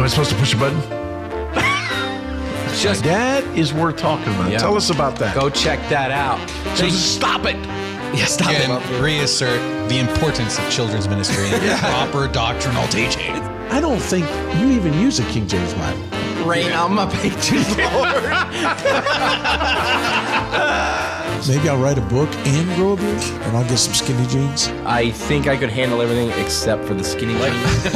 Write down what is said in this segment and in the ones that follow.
supposed to push a button? Just That is worth talking about. Yeah. Tell us about that. go check that out. So stop it. Yeah, stop it. And reassert the importance of children's ministry and proper doctrinal teaching. I don't think you even use a King James Bible. Rain on my pages, Lord. Maybe I'll write a book and grow a beard, and I'll get some skinny jeans. I think I could handle everything except for the skinny jeans.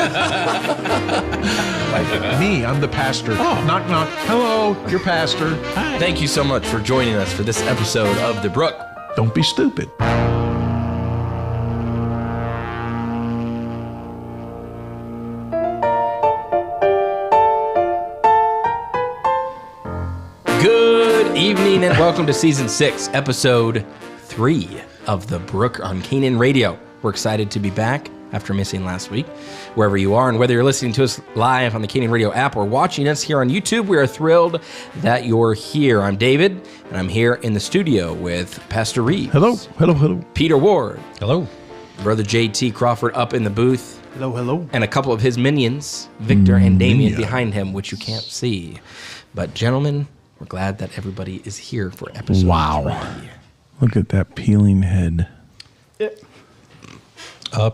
Me, I'm the pastor. Knock, knock. Hello, your pastor. Thank you so much for joining us for this episode of The Brook. Don't be stupid. Good evening and welcome to Season 6, Episode 3 of The Brook on Canaan Radio. We're excited to be back after missing last week. Wherever you are and whether you're listening to us live on the Canaan Radio app or watching us here on YouTube, we are thrilled that you're here. I'm David, and I'm here in the studio with Pastor Reeves. Hello, hello, hello. Peter Ward. Hello. Brother JT Crawford up in the booth. Hello, hello. And a couple of his minions, Victor and Damien, behind him, which you can't see. But gentlemen, we're glad that everybody is here for episode 3. Look at that peeling head.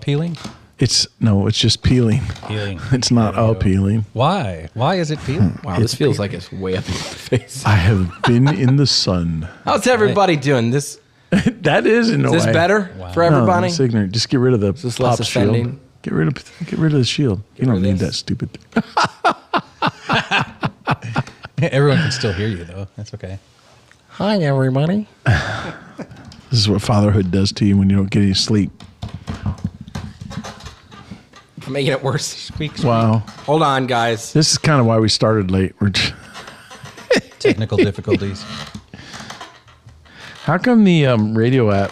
Peeling? It's just peeling. Peeling. It's not peeling. Why? Why is it peeling? Wow, this feels like it's way up in my face. I have been in the sun. How's everybody doing? This That is in a is this way. better Wow. for No, everybody? it's ignorant. Just get rid of the this less pop shield. offending? Get rid of the shield. You don't rid of need this? that stupid thing. Everyone can still hear you, though. That's okay. Hi, everybody. This is what fatherhood does to you when you don't get any sleep. I'm making it worse. Squeak. Wow. Hold on, guys. This is kind of why we started late. We're just, Technical difficulties. how come the radio app?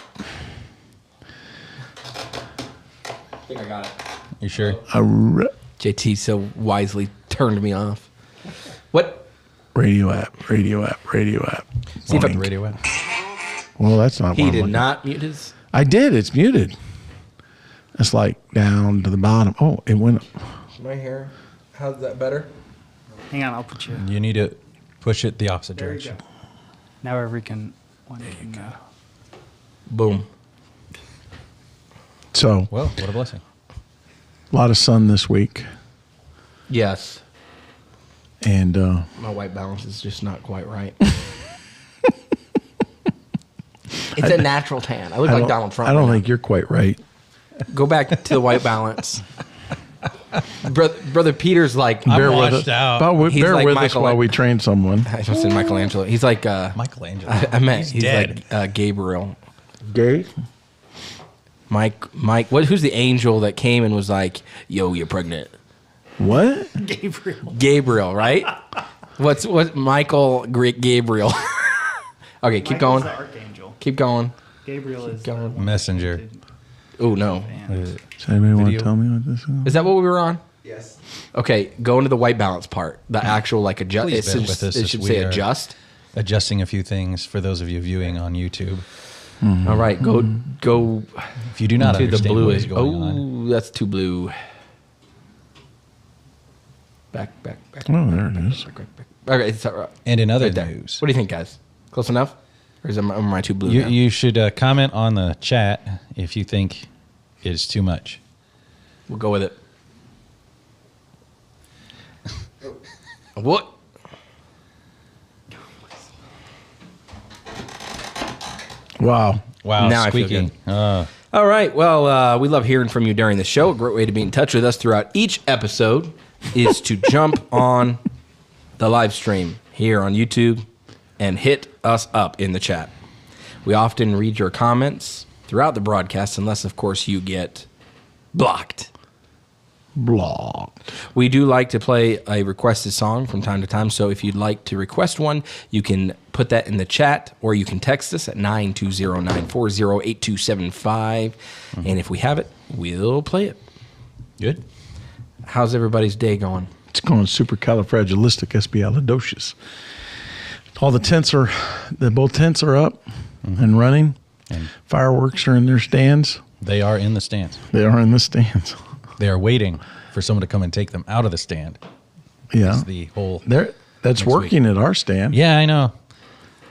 I think I got it. You sure? JT so wisely turned me off. What? Radio app. See if I- Wank. Radio. Well, that's not. He what I'm did looking- not mute his. I did. It's muted. It's like down to the bottom. Oh, it went. Right here. How's that better? Hang on, I'll put you. You need to push it the opposite There you direction. go. Now every can. Boom. So Well, what a blessing. a lot of sun this week, Yes. and My white balance is just not quite right. It's a natural tan. I look like Donald Trump. I don't right think you're quite right. now. Go back to the white balance. Brother Peter's like, I'm Bear with washed us. out. He's Bear like with us Michael- while we train someone. I just said Michelangelo. He's like, Michelangelo. I meant he's dead. like Gabriel. Gay? Mike. Who's the angel that came and was like, "Yo, you're pregnant"? What? Gabriel, right? What's Michael Gabriel? Okay, keep going. The archangel. Keep going. Gabriel is going. Messenger. Oh no, Does anybody want to Video. tell me what this is? is that what we were on? Yes. Okay, go into the white balance part. The actual like adjust. Please It bear should, with us it as should we say are- adjust. Adjusting a few things for those of you viewing on YouTube. All right, go If you do not to the understand blue. what is going on. Oh, that's too blue. Back. Oh, there it is. Back. Okay, it's all right. And in other Right there. news, What do you think, guys? Close enough? Or am I too blue you, now? you should comment on the chat if you think it is too much. We'll go with it. What? Wow. Wow, Now I feel squeaking. All right. Well, we love hearing from you during the show. A great way to be in touch with us throughout each episode is to jump on the live stream here on YouTube and hit us up in the chat. We often read your comments throughout the broadcast, unless, of course, you get blocked. Blocked. We do like to play a requested song from time to time, so if you'd like to request one, you can put that in the chat, or you can text us at 920-940-8275, and if we have it, we'll play it. Good. How's everybody's day going? It's going supercalifragilisticexpialidocious. All the tents are, both tents are up and running. And Fireworks are in their stands. they are in the stands. They are in the stands. They are waiting for someone to come and take them out of the stand Yeah. Is the whole. That's next working at our stand. Yeah, I know.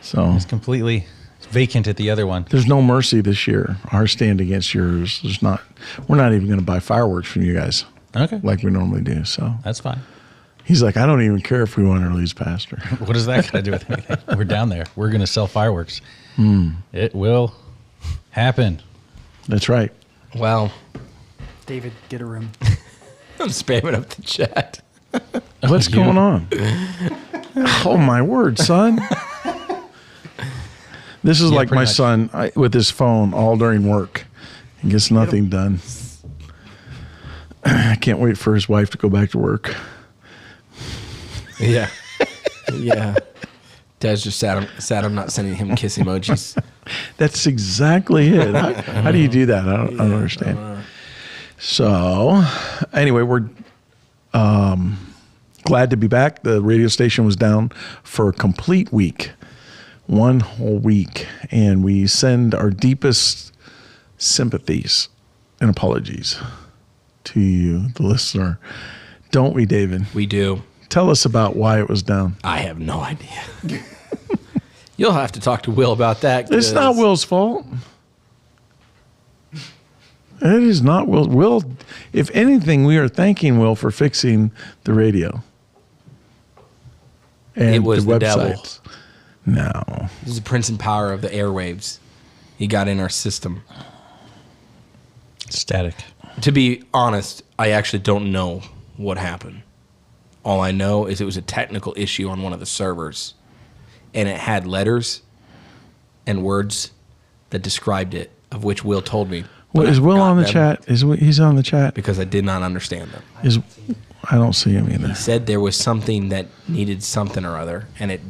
So It's completely vacant at the other one. there's no mercy this year. Our stand against yours. There's not. We're not even going to buy fireworks from you guys Okay. like we normally do. So That's fine. he's like, I don't even care if we want to lose pastor. What does that got to do with anything? We're down there. We're going to sell fireworks. It will happen. That's right. Well, David, get a room. I'm spamming up the chat. What's going on? Oh my word, son! This is like pretty my much. son with his phone all during work. He gets nothing done. I can't wait for his wife to go back to work. Yeah. Yeah. Dad's just sad I'm not sending him kiss emojis. That's exactly it. How do you do that? I don't understand. So, anyway, we're glad to be back. The radio station was down for a complete week, one whole week, and we send our deepest sympathies and apologies to you, the listener. Don't we, David? We do. Tell us about why it was down. I have no idea. You'll have to talk to Will about that. It's not Will's fault. It is not Will. Will, if anything, we are thanking Will for fixing the radio. And It was the devil. websites. No. He's the prince and power of the airwaves. He got in our system. Static. To be honest, I actually don't know what happened. All I know is it was a technical issue on one of the servers, and it had letters and words that described it, of which Will told me. Well, but is I Will forgot on the them chat? He's on the chat? because I did not understand them. I don't see him either. He said there was something that needed something or other, and it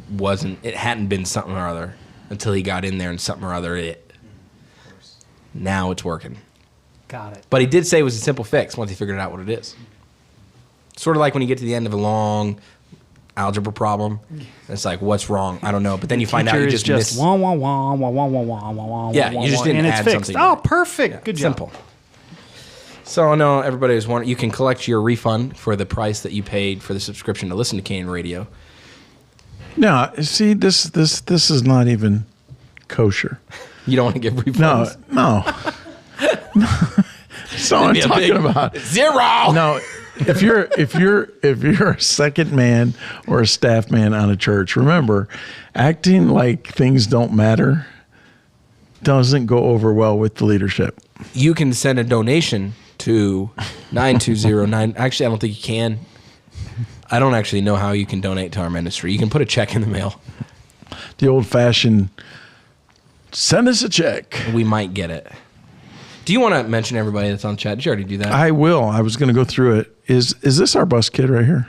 hadn't been something or other until he got in there and something or other it. Now it's working. Got it. But he did say it was a simple fix once he figured out what it is. Sort of like when you get to the end of a long algebra problem, and it's like, what's wrong? I don't know. But then you find out you Teacher is just missed. wah wah wah wah wah wah wah wah. Yeah, you just didn't and it's add fixed. something. Oh, perfect. Good job. Simple. So I know everybody was wondering. You can collect your refund for the price that you paid for the subscription to listen to Canaan Radio. No, see, this is not even kosher. You don't want to give No, refunds. no. That's not what I'm Be a talking big about. Zero. No, if you're a second man or a staff man on a church, remember, acting like things don't matter doesn't go over well with the leadership. You can send a donation to 9209. Actually, I don't think you can. I don't actually know how you can donate to our ministry. You can put a check in the mail. The old-fashioned, send us a check. We might get it. Do you want to mention everybody that's on the chat? Did you already do that? I will. I was going to go through it. Is this our bus kid right here?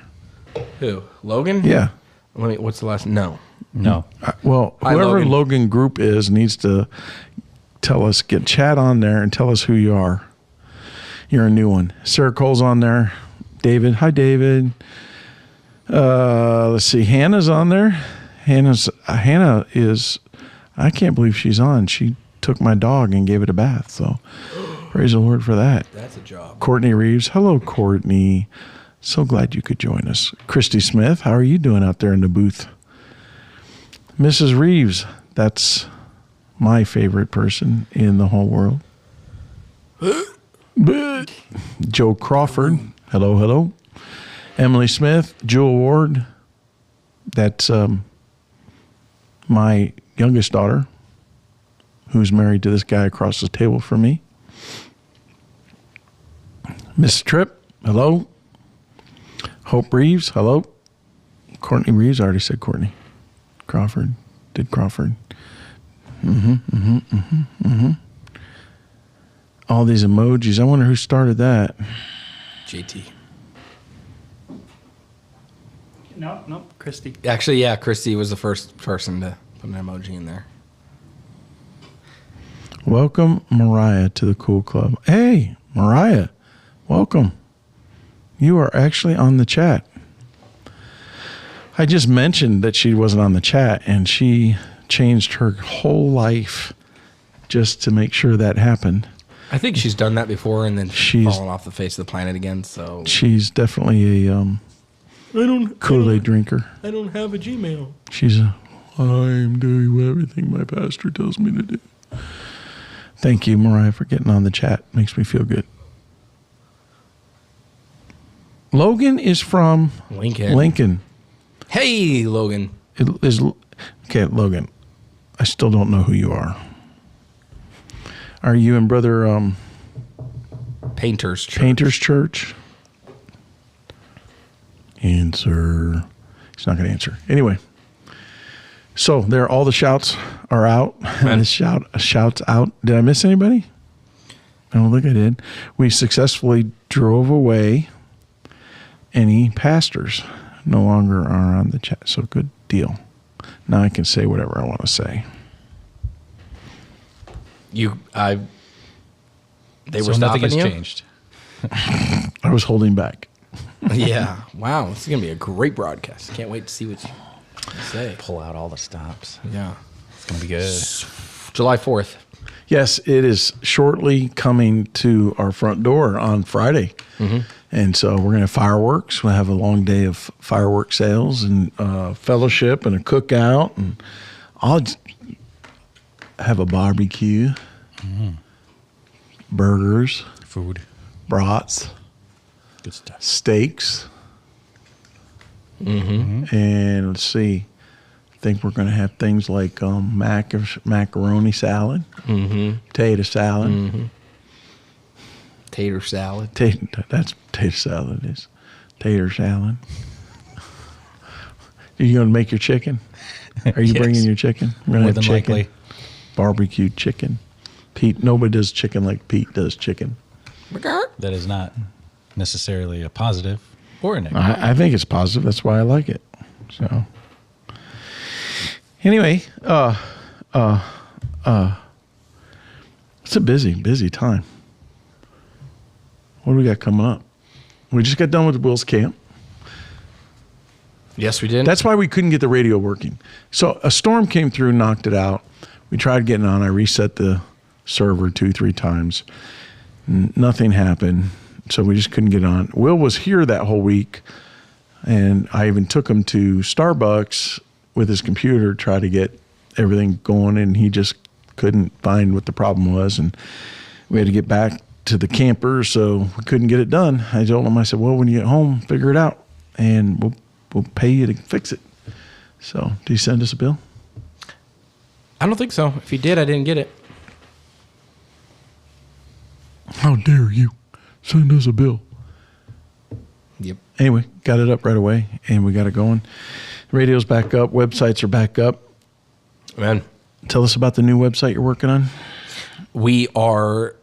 Who? Logan? Yeah. What's the last? No. No. Well, Hi, whoever Logan. Logan Group is needs to tell us, get chat on there and tell us who you are. You're a new one. Sarah Cole's on there. David. Hi, David. Let's see. Hannah's on there. Hannah is, I can't believe she's on. She took my dog and gave it a bath. So praise the Lord for that. That's a job. Courtney Reeves. Hello, Courtney. So glad you could join us. Christy Smith. How are you doing out there in the booth? Mrs. Reeves. That's my favorite person in the whole world. Joe Crawford. Hello, hello. Emily Smith. Jewel Ward. That's my youngest daughter, who's married to this guy across the table from me. Miss Tripp. Hello. Hope Reeves. Hello. Courtney Reeves. I already said Courtney. Crawford. Did Crawford. All these emojis. I wonder who started that. JT. No, Christy. Actually, yeah, Christy was the first person to put an emoji in there. Welcome, Mariah, to the Cool Club. Hey, Mariah. Welcome. You are actually on the chat. I just mentioned that she wasn't on the chat, and she changed her whole life just to make sure that happened. I think she's done that before and then She's- fallen off the face of the planet again. So She's definitely a Kool-Aid drinker. I don't have a Gmail. She's I'm doing everything my pastor tells me to do. Thank you, Mariah, for getting on the chat. Makes me feel good. Logan is from Lincoln. Hey, Logan. Okay, Logan. I still don't know who you are. Are you in Brother Painter's Church? Painter's Church? Answer. He's not going to answer. Anyway. So there, all the shouts are out. The shouts out. Did I miss anybody? I don't think I did. We successfully drove away any pastors. No longer are on the chat. So good deal. Now I can say whatever I want to say. They were nothing stopping has you? changed. I was holding back. Yeah. Wow. This is going to be a great broadcast. Can't wait to see what you say. Pull out all the stops. Yeah. It's going to be good. July 4th. Yes, it is shortly coming to our front door on Friday. Mm-hmm. And so we're going to have fireworks. We'll have a long day of firework sales and fellowship and a cookout. And I'll have a barbecue, burgers, Food. brats, Good stuff. steaks. Mm-hmm. And let's see. I think we're going to have things like macaroni salad, potato salad. Mm-hmm. Tater salad. That's potato salad. Is tater salad. Are you going to make your chicken? Are you Yes. bringing your chicken? We're going More to have than chicken. likely. Barbecue chicken. Pete, nobody does chicken like Pete does chicken. That is not necessarily a positive or a negative. I think it's positive. That's why I like it. So, anyway, it's a busy time. What do we got coming up? We just got done with Will's camp. Yes, we did. That's why we couldn't get the radio working. So a storm came through, knocked it out. We tried getting on. I reset the server 2-3 times. Nothing happened. So we just couldn't get on. Will was here that whole week, and I even took him to Starbucks with his computer, try to get everything going, and he just couldn't find what the problem was. And we had to get back to the camper, so we couldn't get it done. I told him, I said, well, when you get home, figure it out, and we'll pay you to fix it. So, did he send us a bill? I don't think so. If he did, I didn't get it. How dare you send us a bill? Yep. Anyway, got it up right away, and we got it going. Radio's back up. Websites are back up. Man, Tell us about the new website you're working on. we are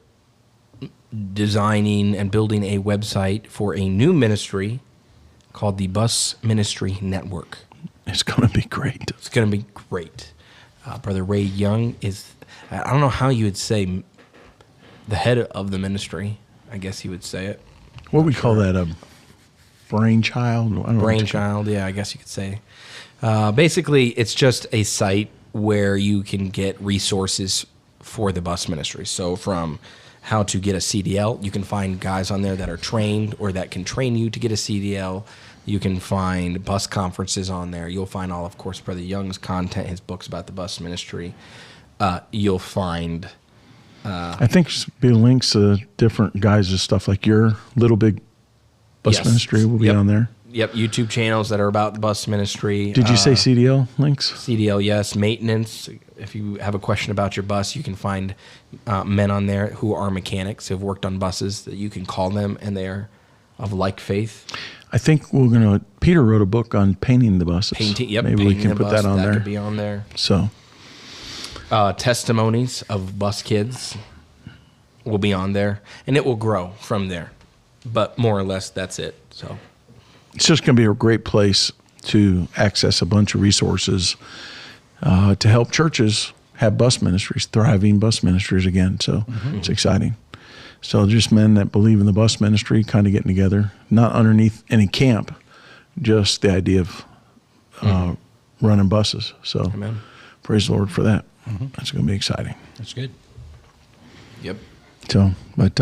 designing and building a website for a new ministry called the Bus Ministry Network. It's going to be great. It's going to be great. Brother Ray Young is, I don't know how you would say, the head of the ministry. I guess you would say it. What we call that, a brainchild? I don't know. Brainchild, yeah, I guess you could say. Basically, it's just a site where you can get resources for the bus ministry. So from how to get a CDL, you can find guys on there that are trained or that can train you to get a CDL. You can find bus conferences on there. You'll find all, of course, Brother Young's content, his books about the bus ministry. You'll find... I think be links to different guys' stuff, like your Little Big Bus Yes. Ministry will be Yep. on there. Yep, YouTube channels that are about the bus ministry. Did you say CDL links? CDL, yes. Maintenance. If you have a question about your bus, you can find men on there who are mechanics, who have worked on buses, that you can call them, and they're of like faith. I think we're going to... Peter wrote a book on painting the buses. Painting, yep. Maybe we painting can the put bus, that on there. That could be on there. So, Testimonies of bus kids will be on there, and it will grow from there. But more or less, that's it. So it's just going to be a great place to access a bunch of resources to help churches have bus ministries, thriving bus ministries again. So it's exciting. So just men that believe in the bus ministry kind of getting together, not underneath any camp, just the idea of running buses. So Amen. Praise the Lord for that. That's going to be exciting. That's good. Yep. So, but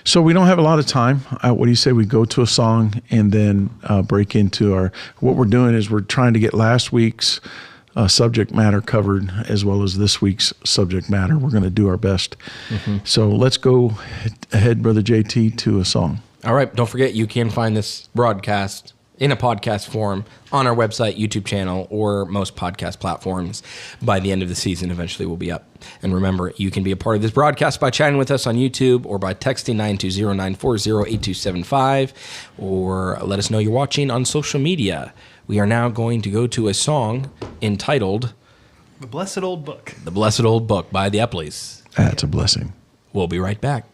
So we don't have a lot of time. What do you say we go to a song and then break into what we're doing is we're trying to get last week's subject matter covered as well as this week's subject matter. We're going to do our best. Mm-hmm. So let's go ahead, Brother JT, to a song. All right. Don't forget, you can find this broadcast in a podcast form on our website, YouTube channel, or most podcast platforms. By the end of the season, eventually we'll be up. And remember, you can be a part of this broadcast by chatting with us on YouTube or by texting 920-940-8275, or let us know you're watching on social media. We are now going to go to a song entitled The Blessed Old Book. The Blessed Old Book by the Epleys. That's a blessing. We'll be right back.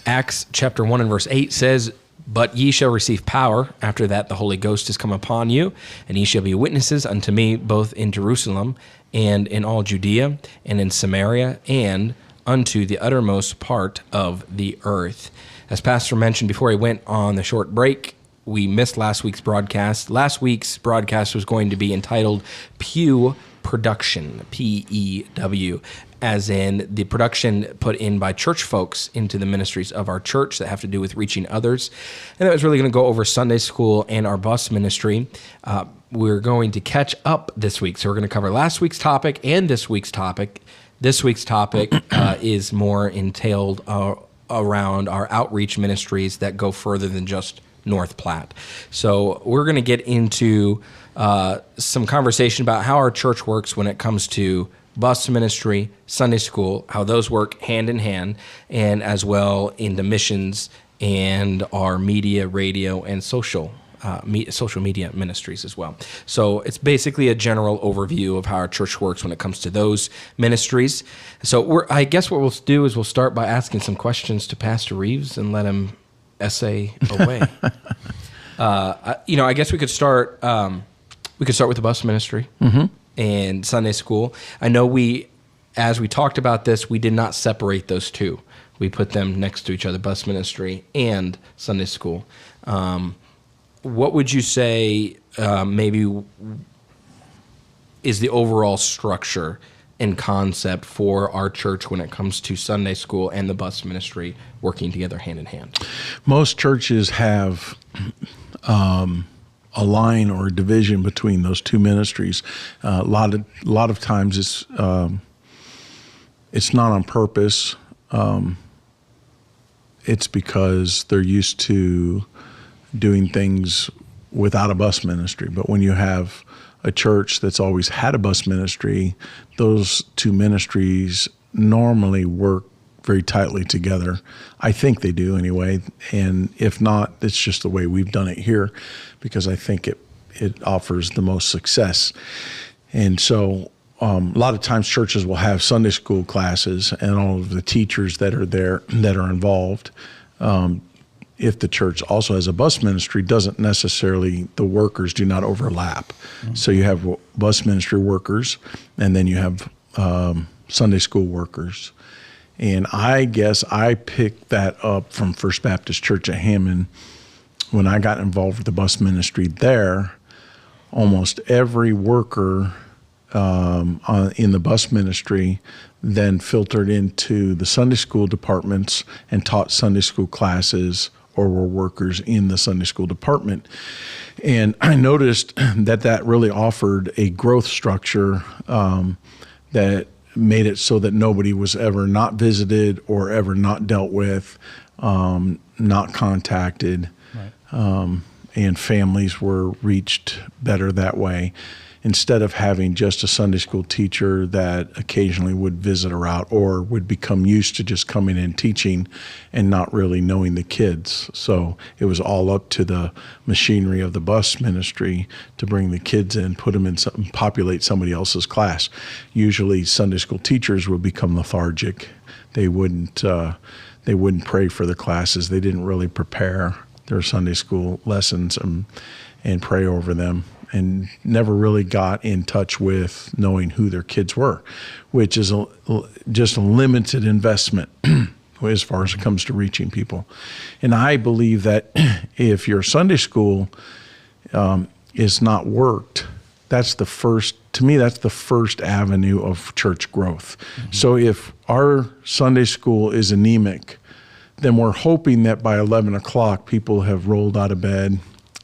Acts chapter 1 and verse 8 says, "But ye shall receive power. After that the Holy Ghost is come upon you, and ye shall be witnesses unto me both in Jerusalem and in all Judea and in Samaria and unto the uttermost part of the earth." As Pastor mentioned before he went on the short break, we missed last week's broadcast. Last week's broadcast was going to be entitled Pew Production, P-E-W, as in the production put in by church folks into the ministries of our church that have to do with reaching others. And that was really going to go over Sunday school and our bus ministry. We're going to catch up this week. So we're going to cover last week's topic and this week's topic. This week's topic is more entailed around our outreach ministries that go further than just North Platte. So we're going to get into some conversation about how our church works when it comes to bus ministry, Sunday school, how those work hand in hand, and as well into missions and our media, radio, and social media ministries as well. So it's basically a general overview of how our church works when it comes to those ministries. So I guess what we'll do is we'll start by asking some questions to Pastor Reeves and let him essay away. I guess we could start. We could start with the bus ministry and Sunday school. I know as we talked about this, we did not separate those two. We put them next to each other, bus ministry and Sunday school. What would you say maybe is the overall structure and concept for our church when it comes to Sunday school and the bus ministry working together hand in hand? Most churches have a line or a division between those two ministries. A lot of times it's not on purpose. It's because they're used to doing things without a bus ministry. But when you have a church that's always had a bus ministry, those two ministries normally work very tightly together. I think they do anyway. And if not, it's just the way we've done it here because I think it offers the most success. And so a lot of times churches will have Sunday school classes and all of the teachers that are there that are involved. If the church also has a bus ministry, doesn't necessarily, the workers do not overlap. Mm-hmm. So you have bus ministry workers and then you have Sunday school workers. And I guess I picked that up from First Baptist Church at Hammond. When I got involved with the bus ministry there, almost every worker in the bus ministry then filtered into the Sunday school departments and taught Sunday school classes or were workers in the Sunday school department. And I noticed that really offered a growth structure that made it so that nobody was ever not visited or ever not dealt with, not contacted, right. And families were reached better that way. Instead of having just a Sunday school teacher that occasionally would visit her out or would become used to just coming and teaching and not really knowing the kids. So it was all up to the machinery of the bus ministry to bring the kids in, put them in, populate somebody else's class. Usually Sunday school teachers would become lethargic. They wouldn't pray for the classes. They didn't really prepare their Sunday school lessons and pray over them, and never really got in touch with knowing who their kids were, which is just a limited investment as far as it comes to reaching people. And I believe that if your Sunday school is not worked, that's the first avenue of church growth. Mm-hmm. So if our Sunday school is anemic, then we're hoping that by 11 o'clock, people have rolled out of bed,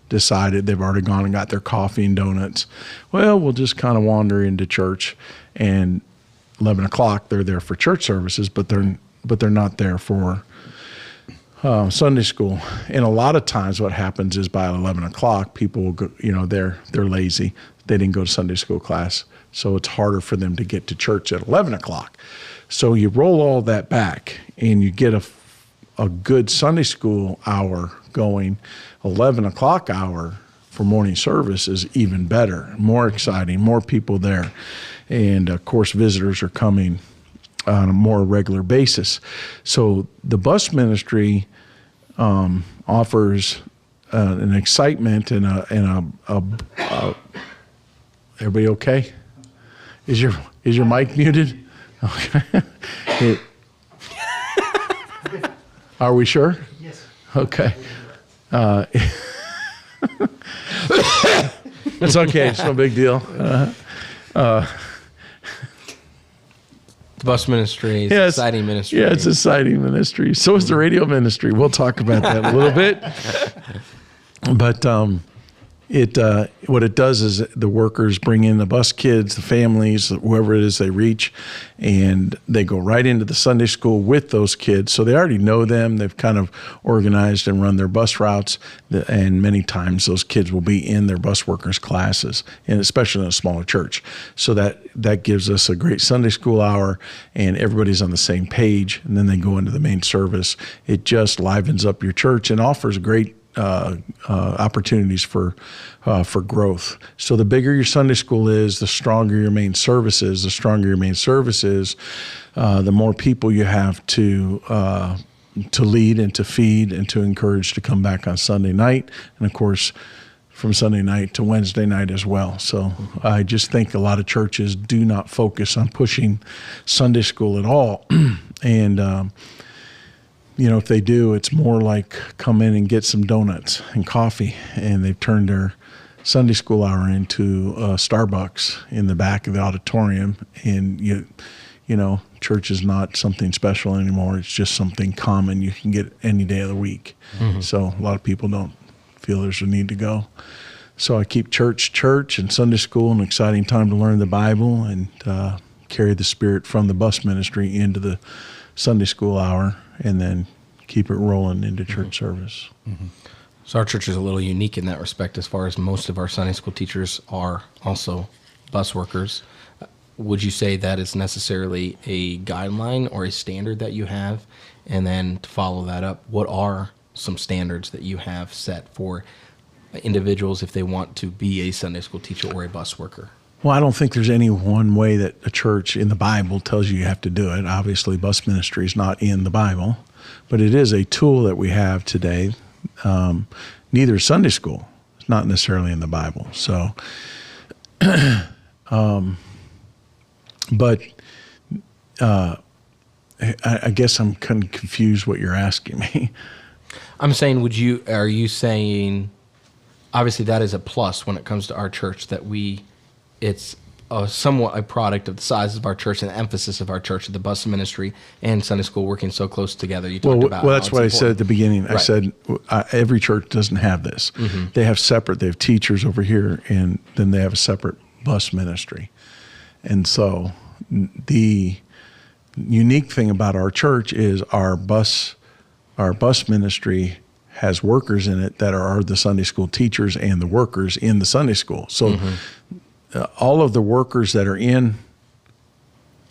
decided they've already gone and got their coffee and donuts. Well, we'll just kind of wander into church, and 11 o'clock, they're there for church services, but they're not there for Sunday school. And a lot of times what happens is by 11 o'clock, people will go, they're lazy. They didn't go to Sunday school class, so it's harder for them to get to church at 11 o'clock. So you roll all that back, and you get a good Sunday school hour going. 11 o'clock hour for morning service is even better, more exciting, more people there. And of course, visitors are coming on a more regular basis. So the bus ministry offers an excitement and a everybody okay? Is your mic muted? Okay. Are we sure? Yes. Okay. It's okay. It's no big deal. The bus ministry is exciting ministry. Yeah, it's exciting ministry. So is the radio ministry. We'll talk about that a little bit. But what it does is the workers bring in the bus kids, the families, whoever it is they reach, and they go right into the Sunday school with those kids. So they already know them. They've kind of organized and run their bus routes, and many times those kids will be in their bus workers' classes, and especially in a smaller church. So that gives us a great Sunday school hour, and everybody's on the same page, and then they go into the main service. It just livens up your church and offers great opportunities for growth. So the bigger your Sunday school is, the stronger your main service is. The stronger your main service is, the more people you have to lead and to feed and to encourage to come back on Sunday night, and of course from Sunday night to Wednesday night as well. So I just think a lot of churches do not focus on pushing Sunday school at all, and if they do, it's more like come in and get some donuts and coffee, and they've turned their Sunday school hour into Starbucks in the back of the auditorium. And church is not something special anymore. It's just something common you can get any day of the week. Mm-hmm. So a lot of people don't feel there's a need to go. So I keep church and Sunday school an exciting time to learn the Bible and carry the Spirit from the bus ministry into the Sunday school hour, and then keep it rolling into church service. Mm-hmm. So our church is a little unique in that respect, as far as most of our Sunday school teachers are also bus workers. Would you say that is necessarily a guideline or a standard that you have? And then to follow that up, what are some standards that you have set for individuals if they want to be a Sunday school teacher or a bus worker? Well, I don't think there's any one way that a church in the Bible tells you have to do it. Obviously, bus ministry is not in the Bible, but it is a tool that we have today. Neither is Sunday school. It's not necessarily in the Bible. So, but I guess I'm kind of confused what you're asking me. I'm saying, are you saying, obviously that is a plus when it comes to our church, that it's somewhat a product of the size of our church and the emphasis of our church, the bus ministry and Sunday school working so close together. You talked about. Well, that's what I said at the beginning. Right. I said every church doesn't have this. Mm-hmm. They have teachers over here, and then they have a separate bus ministry. And so the unique thing about our church is our bus ministry has workers in it that are the Sunday school teachers and the workers in the Sunday school. So mm-hmm. All of the workers that are in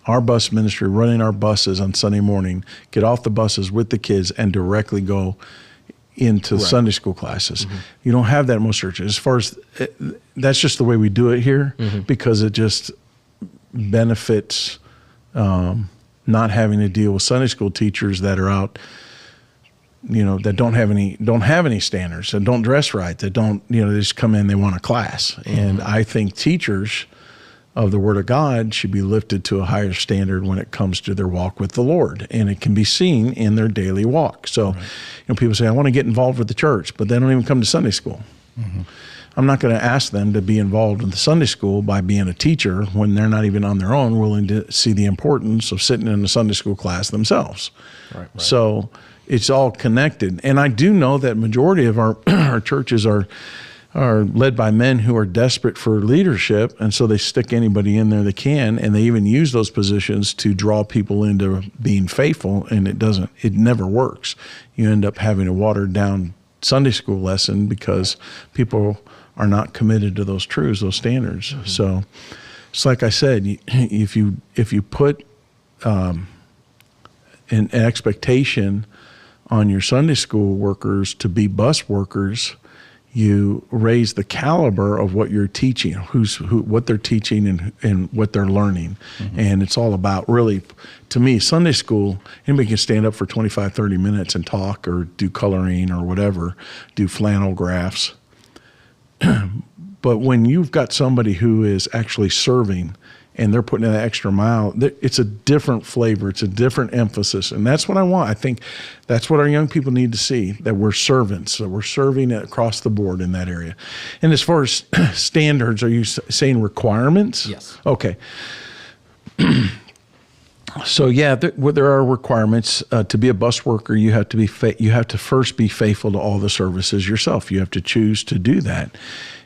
our bus ministry, running our buses on Sunday morning, get off the buses with the kids and directly go into right. Sunday school classes. Mm-hmm. You don't have that in most churches. As far as that's just the way we do it here, mm-hmm. because it just benefits not having to deal with Sunday school teachers that are out, that don't have any standards, that don't dress right, that don't, they just come in, they want a class. Mm-hmm. And I think teachers of the Word of God should be lifted to a higher standard when it comes to their walk with the Lord. And it can be seen in their daily walk. So, people say, I want to get involved with the church, but they don't even come to Sunday school. I'm not going to ask them to be involved in the Sunday school by being a teacher when they're not even on their own willing to see the importance of sitting in a Sunday school class themselves. Right. So it's all connected. And I do know that majority of our, our churches are led by men who are desperate for leadership, and so they stick anybody in there they can, and they even use those positions to draw people into being faithful, and it never works. You end up having a watered down Sunday school lesson because people are not committed to those truths, those standards. So it's like I said, if you put an expectation on your Sunday school workers to be bus workers, you raise the caliber of what you're teaching, what they're teaching and what they're learning. And it's all about, really, to me, Sunday school, anybody can stand up for 25, 30 minutes and talk or do coloring or whatever, do flannel graphs. But when you've got somebody who is actually serving and they're putting in that extra mile, it's a different flavor. It's a different emphasis. And that's what I want. I think that's what our young people need to see, that we're servants, that we're serving across the board in that area. And as far as standards, are you saying requirements? Yes. Okay. So yeah, there are requirements to be a bus worker. You have to first be faithful to all the services yourself. You have to choose to do that.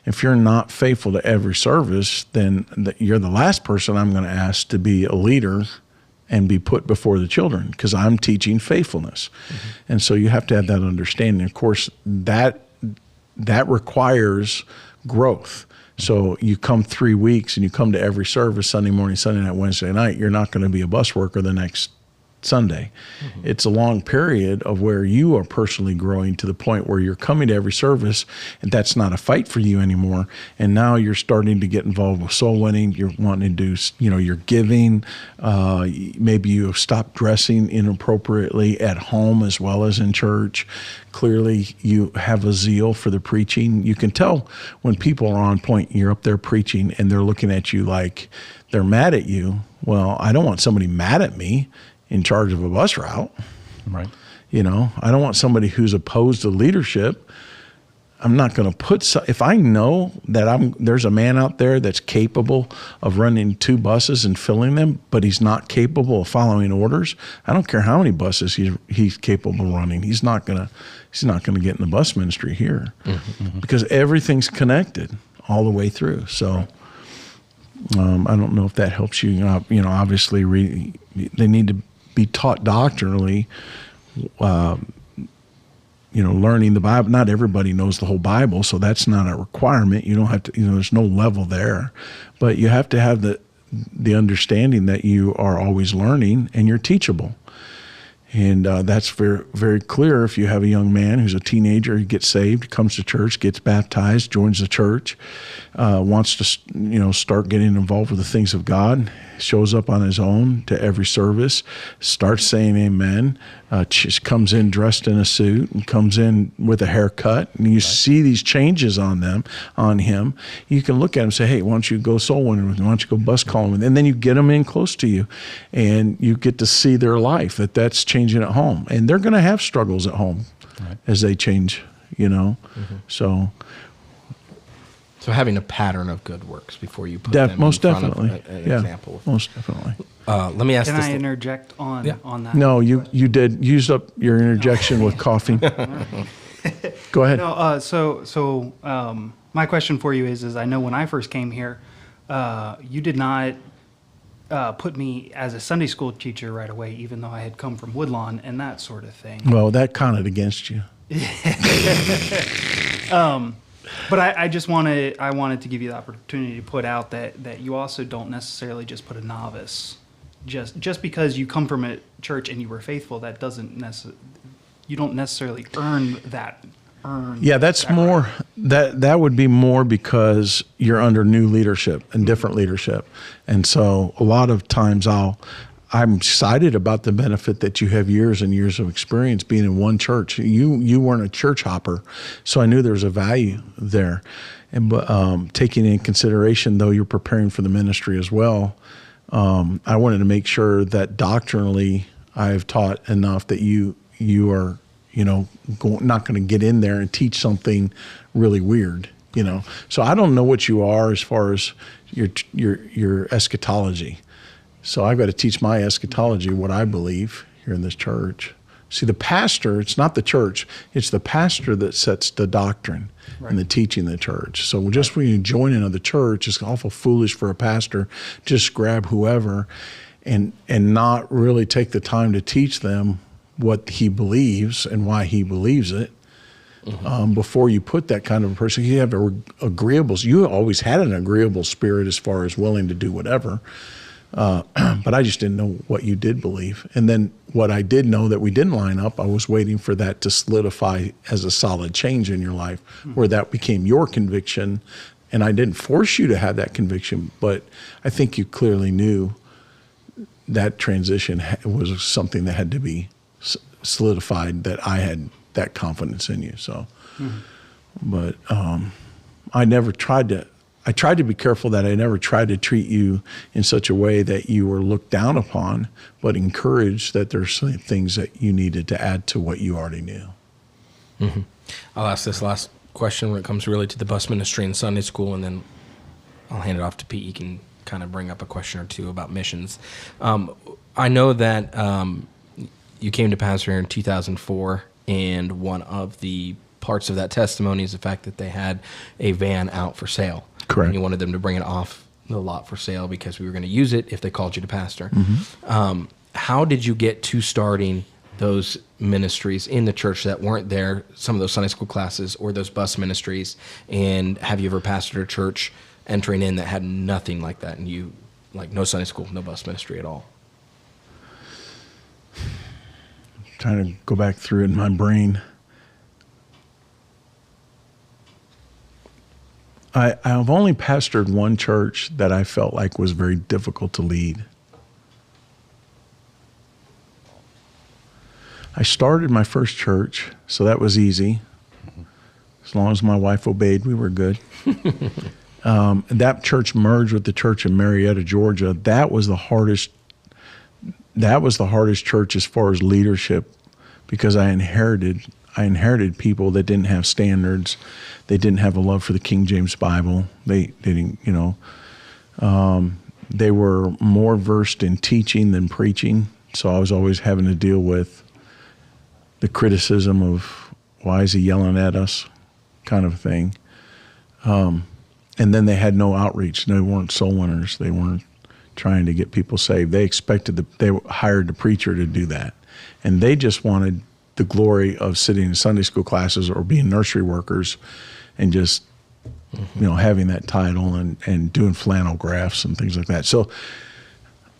If you're not faithful to every service, then you're the last person I'm going to ask to be a leader and be put before the children, because I'm teaching faithfulness. And so you have to have that understanding. Of course, that requires growth. So you come 3 weeks and you come to every service, Sunday morning, Sunday night, Wednesday night, you're not going to be a bus worker the next Sunday. It's a long period of where you are personally growing to the point where you're coming to every service and that's not a fight for you anymore. And now you're starting to get involved with soul winning. You're wanting to do, you're giving. Maybe you have stopped dressing inappropriately at home as well as in church. Clearly you have a zeal for the preaching. You can tell when people are on point, you're up there preaching and they're looking at you like they're mad at you. Well, I don't want somebody mad at me in charge of a bus route. Right. I don't want somebody who's opposed to leadership. I'm not going to if I know that there's a man out there that's capable of running 2 buses and filling them, but he's not capable of following orders, I don't care how many buses he's capable of running. He's not going to get in the bus ministry here because everything's connected all the way through. So I don't know if that helps you. Obviously they need to be taught doctrinally, learning the Bible. Not everybody knows the whole Bible, so that's not a requirement. You don't have to, there's no level there, but you have to have the understanding that you are always learning and you're teachable. And that's very, very clear if you have a young man who's a teenager, he gets saved, comes to church, gets baptized, joins the church, wants to, start getting involved with the things of God, shows up on his own to every service, starts saying amen, comes in dressed in a suit and comes in with a haircut, and you see these changes on him. You can look at him and say, hey, why don't you go soul winning with me? Why don't you go bus calling with me? And then you get them in close to you, and you get to see their life, that's changing at home. And they're going to have struggles at home as they change, So having a pattern of good works before you put them most in front definitely. of an example. Most definitely. Let me ask Can this. I interject on that? No, you did use up your interjection with coughing. Go ahead. No, so my question for you is I know when I first came here, you did not put me as a Sunday school teacher right away, even though I had come from Woodlawn and that sort of thing. Well, that counted against you. But I wanted to give you the opportunity to put out that you also don't necessarily just put a novice. Just because you come from a church and you were faithful, that doesn't you don't necessarily earn that. That's more that would be more because you're under new leadership and different leadership. And so a lot of times I'm excited about the benefit that you have years and years of experience being in one church. You weren't a church hopper, so I knew there was a value there. but taking in consideration, though you're preparing for the ministry as well, I wanted to make sure that doctrinally I've taught enough that you are, not going to get in there and teach something really weird, So I don't know what you are as far as your eschatology. So I've got to teach my eschatology, what I believe here in this church. See, the pastor, it's not the church, it's the pastor that sets the doctrine and the teaching of the church. So just when you join another church, it's awful foolish for a pastor just grab whoever and not really take the time to teach them what he believes and why he believes it. Before you put that kind of a person, you have agreeables. You always had an agreeable spirit as far as willing to do whatever. But I just didn't know what you did believe. And then what I did know that we didn't line up, I was waiting for that to solidify as a solid change in your life, where that became your conviction. And I didn't force you to have that conviction, but I think you clearly knew that transition was something that had to be solidified, that I had that confidence in you. So, but I never tried to. I tried to be careful that I never tried to treat you in such a way that you were looked down upon, but encouraged that there's things that you needed to add to what you already knew. I'll ask this last question when it comes really to the bus ministry and Sunday school, and then I'll hand it off to Pete. You can kind of bring up a question or two about missions. I know that you came to pastor here in 2004, and one of the parts of that testimony is the fact that they had a van out for sale. Correct. And you wanted them to bring it off the lot for sale because we were going to use it if they called you to pastor. How did you get to starting those ministries in the church that weren't there, some of those Sunday school classes or those bus ministries? And have you ever pastored a church entering in that had nothing like that, and you, like, no Sunday school, no bus ministry at all? Trying to go back through it in my brain. I've only pastored one church that I felt like was very difficult to lead. I started my first church, so that was easy. As long as my wife obeyed, we were good. That church merged with the church in Marietta, Georgia. That was the hardest church as far as leadership, because I inherited people that didn't have standards. They didn't have a love for the King James Bible. They didn't, they were more versed in teaching than preaching. So I was always having to deal with the criticism of, why is he yelling at us, kind of thing. And then they had no outreach. They weren't soul winners. They weren't trying to get people saved. They hired the preacher to do that. And they just wanted the glory of sitting in Sunday school classes or being nursery workers and just, having that title and doing flannel graphs and things like that. So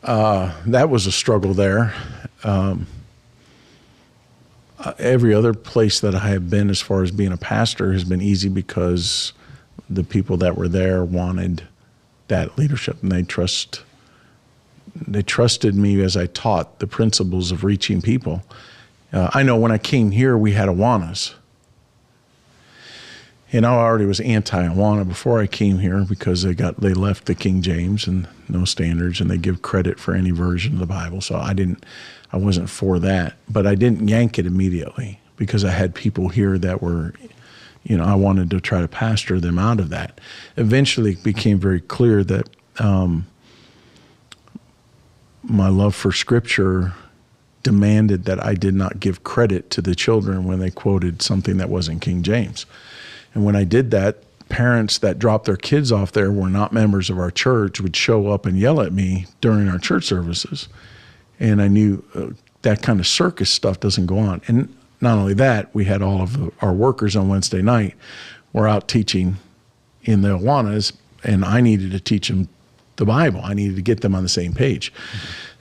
that was a struggle there. Every other place that I have been as far as being a pastor has been easy because the people that were there wanted that leadership, and they trusted me as I taught the principles of reaching people. I know when I came here, we had Awanas. And I already was anti-Awana before I came here because they left the King James and no standards, and they give credit for any version of the Bible. So I wasn't for that, but I didn't yank it immediately because I had people here that were, I wanted to try to pastor them out of that. Eventually it became very clear that my love for Scripture demanded that I did not give credit to the children when they quoted something that wasn't King James. And when I did that, parents that dropped their kids off there were not members of our church would show up and yell at me during our church services. And I knew that kind of circus stuff doesn't go on. And not only that, we had all of our workers on Wednesday night were out teaching in the Awanas, and I needed to teach them the Bible. I needed to get them on the same page.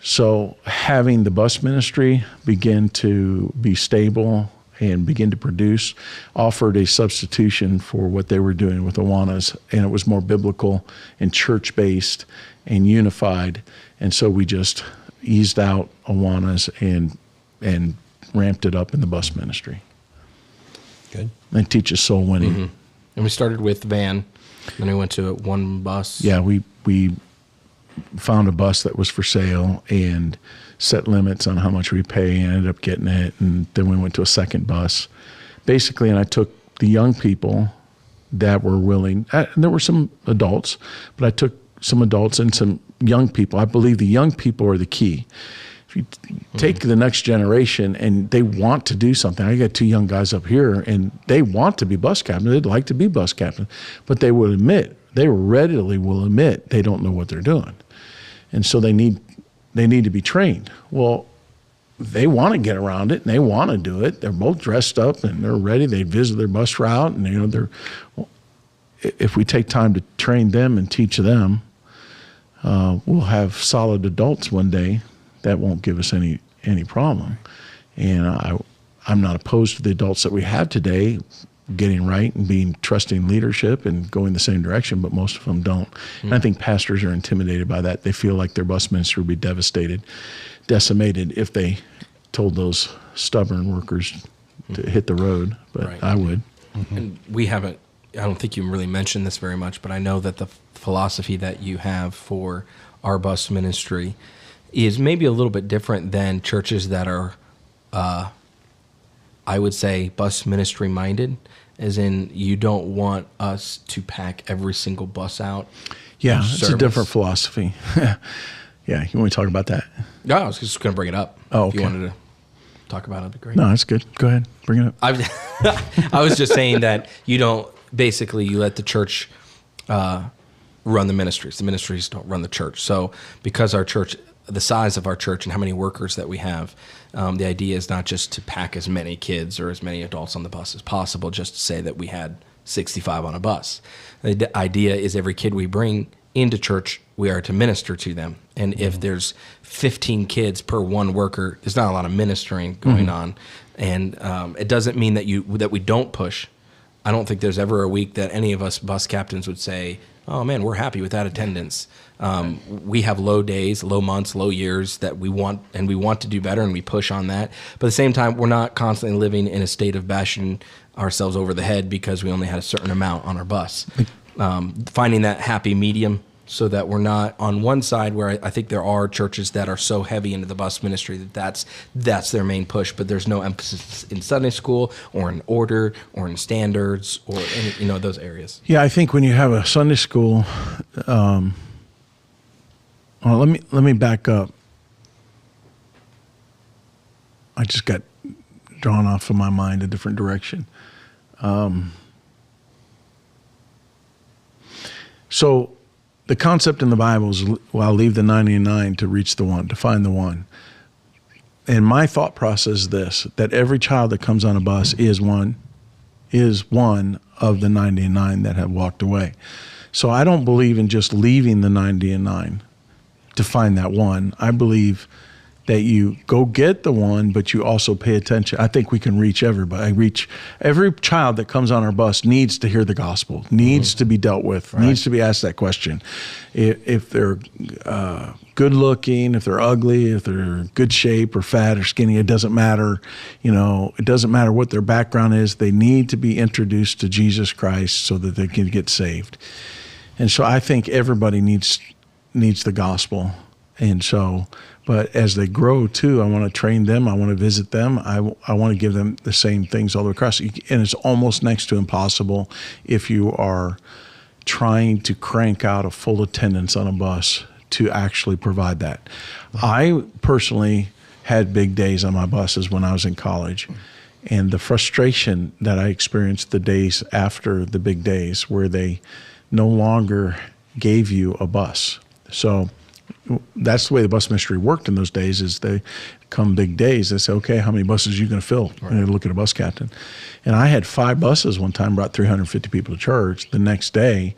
So having the bus ministry begin to be stable and begin to produce offered a substitution for what they were doing with Awanas, and it was more biblical and church-based and unified. And so we just eased out Awanas and ramped it up in the bus ministry. Good. And teaches soul winning. And we started with van. Then we went to one bus. Yeah, we found a bus that was for sale and set limits on how much we pay and ended up getting it. And then we went to a second bus. Basically, and I took the young people that were willing, and there were some adults, but I took some adults and some young people. I believe the young people are the key. If you take the next generation and they want to do something, I got two young guys up here and they want to be bus captains. They'd like to be bus captains, but they readily will admit they don't know what they're doing. And so they need to be trained. Well, they want to get around it and they want to do it. They're both dressed up and they're ready. They visit their bus route and if we take time to train them and teach them, we'll have solid adults one day that won't give us any problem. And I'm not opposed to the adults that we have today getting right and being trusting leadership and going the same direction, but most of them don't. And I think pastors are intimidated by that. They feel like their bus ministry would be decimated if they told those stubborn workers to hit the road, but Right. I would. And I don't think you really mentioned this very much, but I know that the philosophy that you have for our bus ministry is maybe a little bit different than churches that are, I would say, bus ministry minded, as in you don't want us to pack every single bus out. Yeah, in it's a service. different philosophy. Yeah, you want to talk about that? No, I was just going to bring it up. Oh, If you okay. wanted to talk about it, that'd be great. No, that's good. Go ahead, bring it up. I was just saying that you let the church run the ministries. The ministries don't run the church. So because our church, the size of our church and how many workers that we have, the idea is not just to pack as many kids or as many adults on the bus as possible, just to say that we had 65 on a bus. The idea is every kid we bring into church, we are to minister to them. And if there's 15 kids per one worker, there's not a lot of ministering going on. And it doesn't mean that we don't push. I don't think there's ever a week that any of us bus captains would say, oh man, we're happy with that attendance. We have low days, low months, low years that we want to do better, and we push on that. But at the same time, we're not constantly living in a state of bashing ourselves over the head because we only had a certain amount on our bus. Finding that happy medium so that we're not on one side where I think there are churches that are so heavy into the bus ministry that's their main push, but there's no emphasis in Sunday school or in order or in standards or in those areas. Yeah, I think when you have a Sunday school, well, let me back up. I just got drawn off of my mind a different direction. So the concept in the Bible is, well, I'll leave the 99 to reach the one, to find the one. And my thought process is this, that every child that comes on a bus is one of the 99 that have walked away. So I don't believe in just leaving the 99 to find that one. I believe that you go get the one, but you also pay attention. I think we can reach everybody. Every child that comes on our bus needs to hear the gospel, needs to be dealt with, needs to be asked that question. If they're good looking, if they're ugly, if they're good shape or fat or skinny, it doesn't matter. It doesn't matter what their background is. They need to be introduced to Jesus Christ so that they can get saved. And so I think everybody needs the gospel. And so, but as they grow too, I want to train them. I want to visit them. I want to give them the same things all the way across. And it's almost next to impossible if you are trying to crank out a full attendance on a bus to actually provide that. I personally had big days on my buses when I was in college. And the frustration that I experienced the days after the big days where they no longer gave you a bus. So that's the way the bus ministry worked in those days. Is they come big days, they say, okay, how many buses are you going to fill? Right. And they look at a bus captain. And I had 5 buses one time, brought 350 people to church. The next day,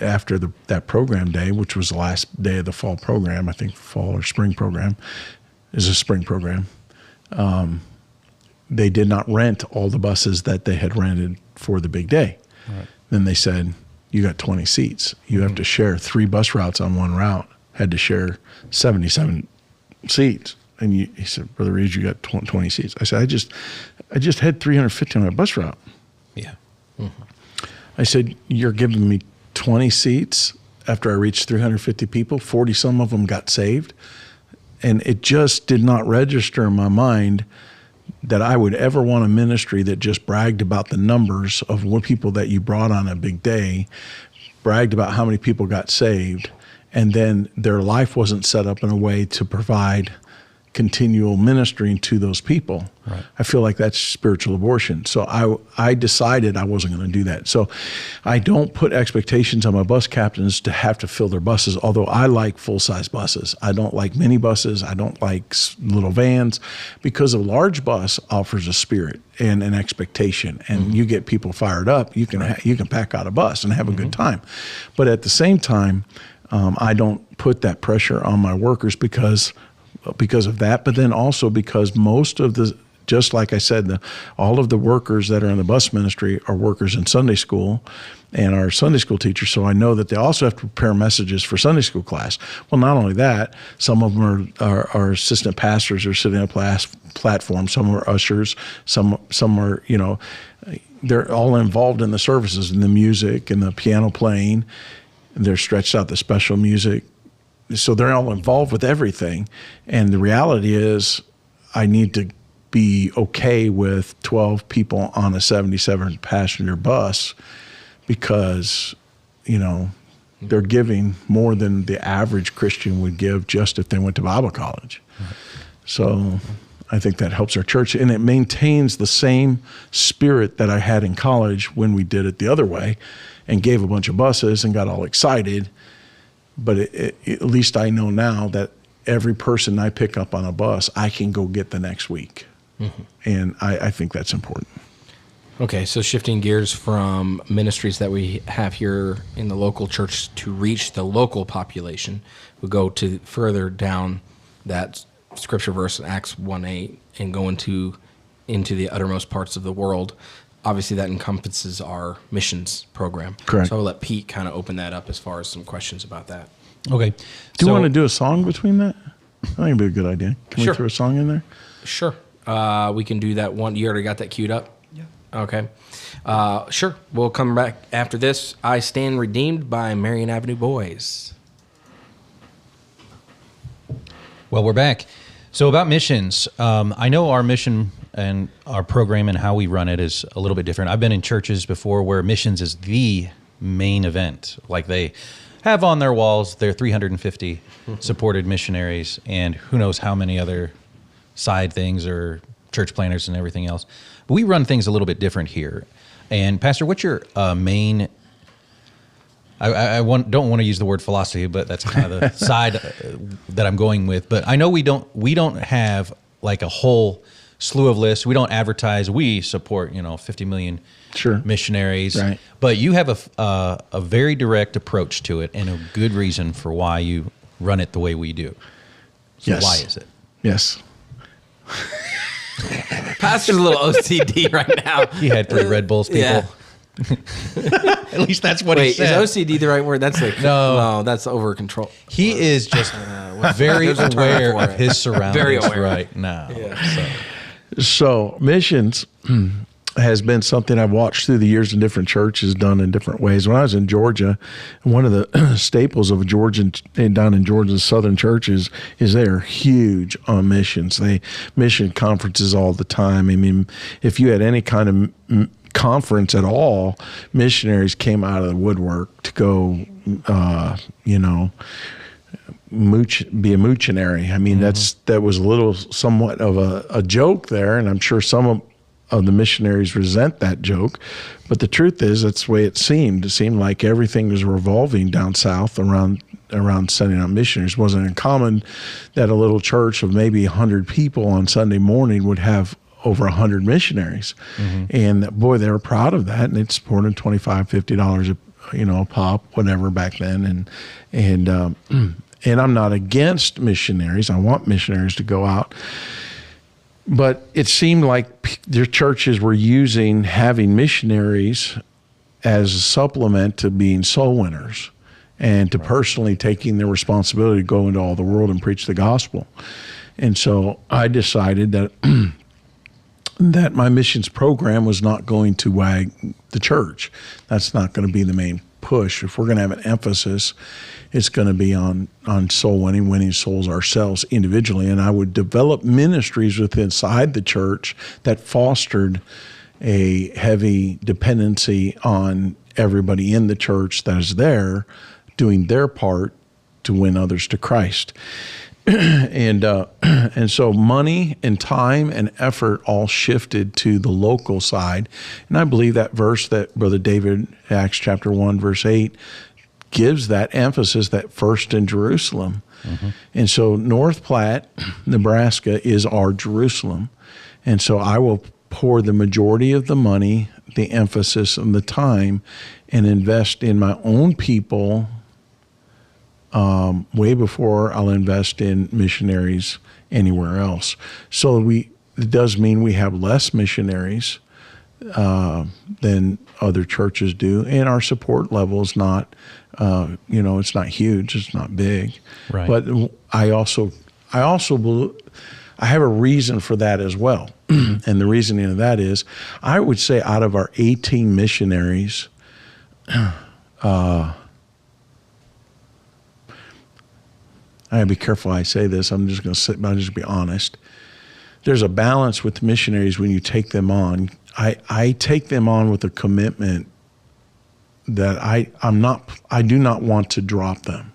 after that program day, which was the last day of the fall program, I think fall or spring program, is a spring program, they did not rent all the buses that they had rented for the big day. Right. Then they said, you got 20 seats. You have to share 3 bus routes on one route. Had to share 77 seats. And he said, Brother Reed, you got 20 seats. I said, I just had 350 on my bus route. Yeah. I said, you're giving me 20 seats after I reached 350 people, 40 some of them got saved. And it just did not register in my mind that I would ever want a ministry that just bragged about the numbers of what people that you brought on a big day, bragged about how many people got saved, and then their life wasn't set up in a way to provide continual ministering to those people. Right. I feel like that's spiritual abortion. So I decided I wasn't going to do that. So I don't put expectations on my bus captains to have to fill their buses, although I like full-size buses. I don't like mini buses. I don't like little vans, because a large bus offers a spirit and an expectation, and you get people fired up. You can you can pack out a bus and have a good time. But at the same time, I don't put that pressure on my workers because of that, but then also because most of the, just like I said, all of the workers that are in the bus ministry are workers in Sunday school and are Sunday school teachers, so I know that they also have to prepare messages for Sunday school class. Well, not only that, some of them are assistant pastors or sitting on a platform, some are ushers, some are, they're all involved in the services and the music and the piano playing. They're stretched out the special music. So they're all involved with everything. And the reality is I need to be okay with 12 people on a 77-passenger bus because, they're giving more than the average Christian would give just if they went to Bible college. Right. So I think that helps our church. And it maintains the same spirit that I had in college when we did it the other way and gave a bunch of buses and got all excited. But at least I know now that every person I pick up on a bus, I can go get the next week. Mm-hmm. And I think that's important. Okay, so shifting gears from ministries that we have here in the local church to reach the local population, we go to further down that scripture verse in Acts 1:8 and go into the uttermost parts of the world. Obviously, that encompasses our missions program. Correct. So I'll let Pete kind of open that up as far as some questions about that. Okay. Do you want to do a song between that? I think it'd be a good idea. Can Sure. we throw a song in there? Sure. We can do that one. You already got that queued up? Yeah. Okay. Sure. We'll come back after this. I Stand Redeemed by Marion Avenue Boys. Well, we're back. So about missions, I know our mission and our program and how we run it is a little bit different. I've been in churches before where missions is the main event. Like they have on their walls their 350 supported missionaries and who knows how many other side things or church planners and everything else. But we run things a little bit different here. And Pastor, what's your main... don't want to use the word philosophy, but that's kind of the side that I'm going with. But I know we don't have like a whole slew of lists. We don't advertise. We support 50 million missionaries. Right. But you have a very direct approach to it and a good reason for why you run it the way we do. So Yes. why is it? Yes. Pastor's a little OCD right now. He had 3 Red Bulls, people. Yeah. At least that's what he Wait, said. is OCD the right word? That's like no, that's over control. He is just very There's a term aware for of it. his surroundings Very aware. right now. Yeah. So missions has been something I've watched through the years in different churches done in different ways. When I was in Georgia, one of the staples of down in Georgia's southern churches is they are huge on missions. They mission conferences all the time. I mean, if you had any kind of conference at all, missionaries came out of the woodwork to go, be a missionary. I mean, that was a little somewhat of a joke there, and I'm sure some of the missionaries resent that joke. But the truth is, that's the way it seemed. It seemed like everything was revolving down south around sending out missionaries. It wasn't uncommon that a little church of maybe 100 people on Sunday morning would have over 100 missionaries. Mm-hmm. And boy, they were proud of that, and they'd supported $25, $50 a pop, whatever back then. And I'm not against missionaries. I want missionaries to go out. But it seemed like their churches were having missionaries as a supplement to being soul winners and to personally taking their responsibility to go into all the world and preach the gospel. And so I decided that that my missions program was not going to wag the church. That's not going to be the main push. If we're going to have an emphasis, it's going to be on soul winning souls ourselves individually. And I would develop ministries inside the church that fostered a heavy dependency on everybody in the church that is there doing their part to win others to Christ. And so money and time and effort all shifted to the local side. And I believe that verse that Brother David, Acts chapter 1, verse 8, gives that emphasis, that first in Jerusalem. Mm-hmm. And so North Platte, Nebraska is our Jerusalem. And so I will pour the majority of the money, the emphasis, and the time and invest in my own people way before I'll invest in missionaries anywhere else. So it does mean we have less missionaries than other churches do, and our support level is not, it's not huge, it's not big. Right. But I also believe, I have a reason for that as well, and the reasoning of that is, I would say out of our 18 missionaries, I gotta be careful how I say this. I'm just be honest. There's a balance with missionaries when you take them on. I take them on with a commitment that I do not want to drop them.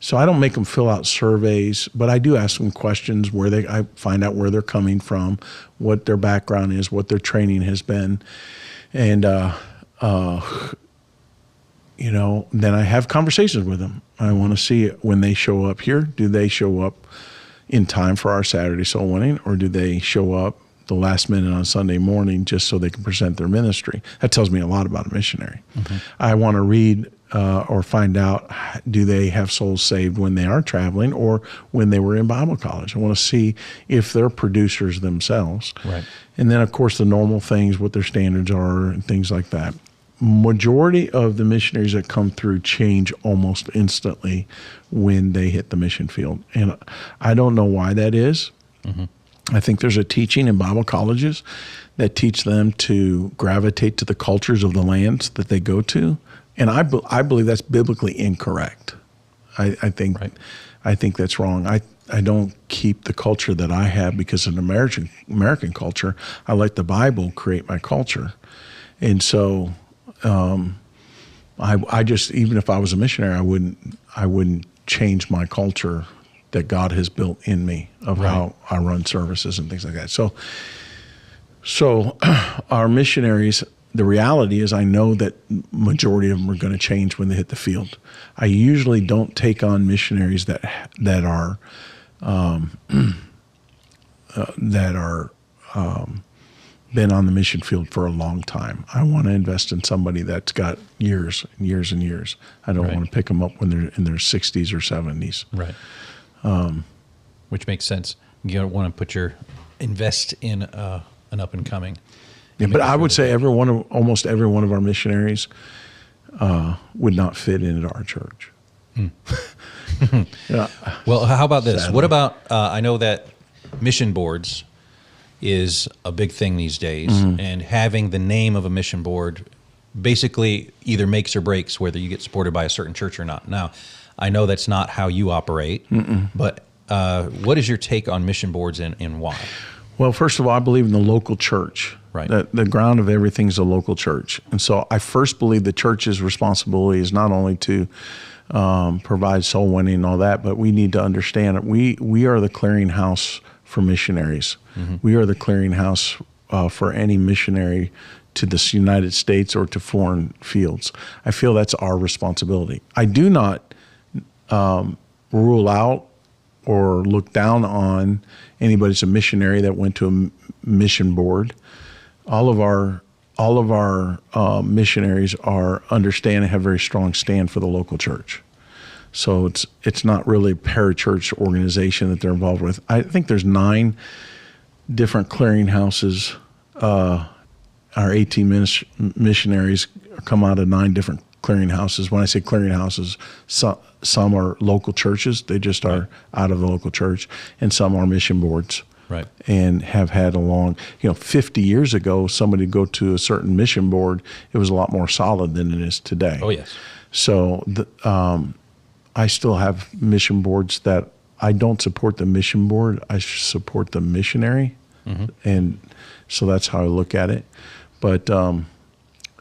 So I don't make them fill out surveys, but I do ask them questions I find out where they're coming from, what their background is, what their training has been. And, then I have conversations with them. I want to see when they show up here, do they show up in time for our Saturday soul winning, or do they show up the last minute on Sunday morning just so they can present their ministry? That tells me a lot about a missionary. Mm-hmm. I want to read or find out, do they have souls saved when they are traveling or when they were in Bible college? I want to see if they're producers themselves. Right. And then, of course, the normal things, what their standards are and things like that. Majority of the missionaries that come through change almost instantly when they hit the mission field. And I don't know why that is. Mm-hmm. I think there's a teaching in Bible colleges that teach them to gravitate to the cultures of the lands that they go to. And I believe that's biblically incorrect. I think right. I think that's wrong. I don't keep the culture that I have because of an American culture. I let the Bible create my culture. And so I just, even if I was a missionary, I wouldn't change my culture that God has built in me of right. how I run services and things like that. So our missionaries, the reality is I know that majority of them are going to change when they hit the field. I usually don't take on missionaries that are been on the mission field for a long time. I want to invest in somebody that's got years and years and years. I don't right. want to pick them up when they're in their 60s or 70s. Right. Which makes sense. You don't want to invest in an up and coming. Yeah, but I would say almost every one of our missionaries would not fit into our church. Yeah. Well, how about this? Sadly. What about, I know that mission boards is a big thing these days, mm-hmm. and having the name of a mission board basically either makes or breaks whether you get supported by a certain church or not. Now, I know that's not how you operate, but what is your take on mission boards and why? Well, first of all, I believe in the local church. Right. The ground of everything is a local church. And so I first believe the church's responsibility is not only to provide soul winning and all that, but we need to understand that we are the clearinghouse for missionaries. Mm-hmm. We are the clearinghouse for any missionary to the United States or to foreign fields. I feel that's our responsibility. I do not rule out or look down on anybody who's a missionary that went to a mission board. All of our missionaries understand and have a very strong stand for the local church. So it's not really a parachurch organization that they're involved with. I think there's 9 different clearinghouses. Our 18 missionaries come out of 9 different clearinghouses. When I say clearinghouses, some are local churches. They just are out of the local church, and some are mission boards. Right. And have had a long, 50 years ago, somebody would go to a certain mission board, it was a lot more solid than it is today. Oh, yes. So I still have mission boards that I don't support the mission board. I support the missionary. And so that's how I look at it. But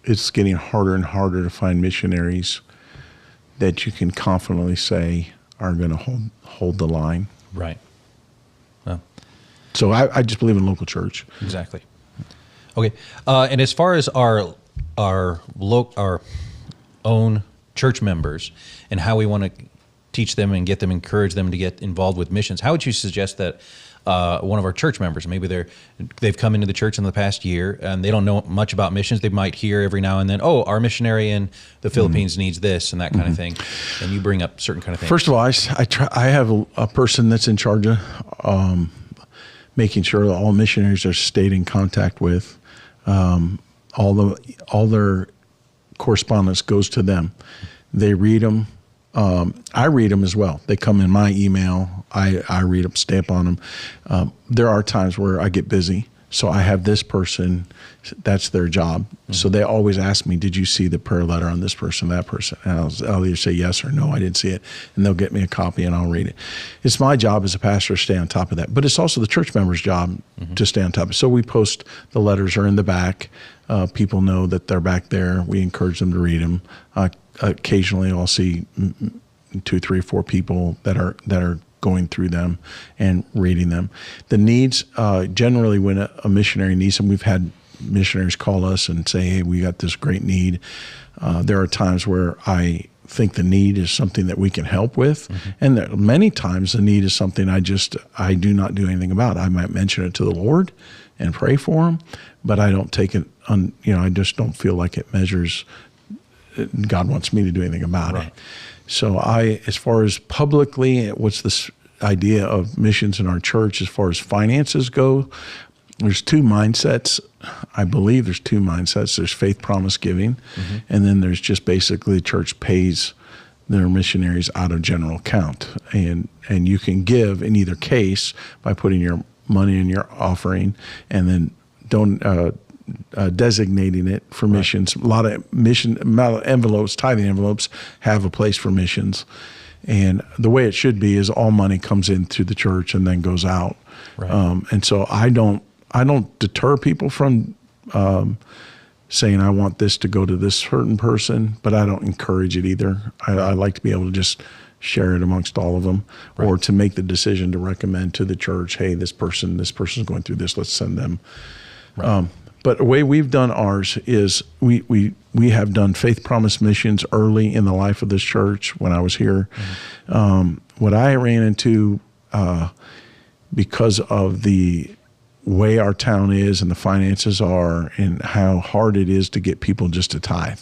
it's getting harder and harder to find missionaries that you can confidently say are going to hold the line. Right. Well, so I just believe in local church. Exactly. Okay. And as far as our own church members and how we want to teach them and encourage them to get involved with missions, how would you suggest that one of our church members, maybe they've come into the church in the past year and they don't know much about missions. They might hear every now and then, oh, our missionary in the Philippines needs this and that kind of thing. And you bring up certain kind of things. First of all, I have a person that's in charge of making sure that all missionaries are stayed in contact with. All their correspondence goes to them. They read them. I read them as well. They come in my email. I read them, stamp on them. There are times where I get busy, so I have this person. That's their job. So they always ask me, "Did you see the prayer letter on this person, that person?" And I'll either say yes or no, I didn't see it, and they'll get me a copy and I'll read it. It's my job as a pastor to stay on top of that, but it's also the church member's job to stay on top of it. So we post the letters are in the back. People know that they're back there. We encourage them to read them. Occasionally, I'll see 2, 3, 4 people that are going through them and reading them. The needs, generally when a missionary needs them, we've had missionaries call us and say, hey, we got this great need. There are times where I think the need is something that we can help with. And many times the need is something I do not do anything about. I might mention it to the Lord and pray for them, but I don't take it on, I just don't feel like it measures God wants me to do anything about it. So as far as publicly, what's this idea of missions in our church as far as finances go? There's two mindsets. I believe there's two mindsets. There's faith promise giving, and then there's just basically the church pays their missionaries out of general account. And you can give in either case by putting your money in your offering and then designating it for missions. A lot of envelopes, tithing envelopes, have a place for missions. And the way it should be is all money comes into the church and then goes out. And so I don't deter people from saying I want this to go to this certain person, but I don't encourage it either. I like to be able to just share it amongst all of them, or to make the decision to recommend to the church, hey, this person's going through this, let's send them. But the way we've done ours is we have done faith promise missions early in the life of this church when I was here. What I ran into, because of the way our town is and the finances are and how hard it is to get people just to tithe.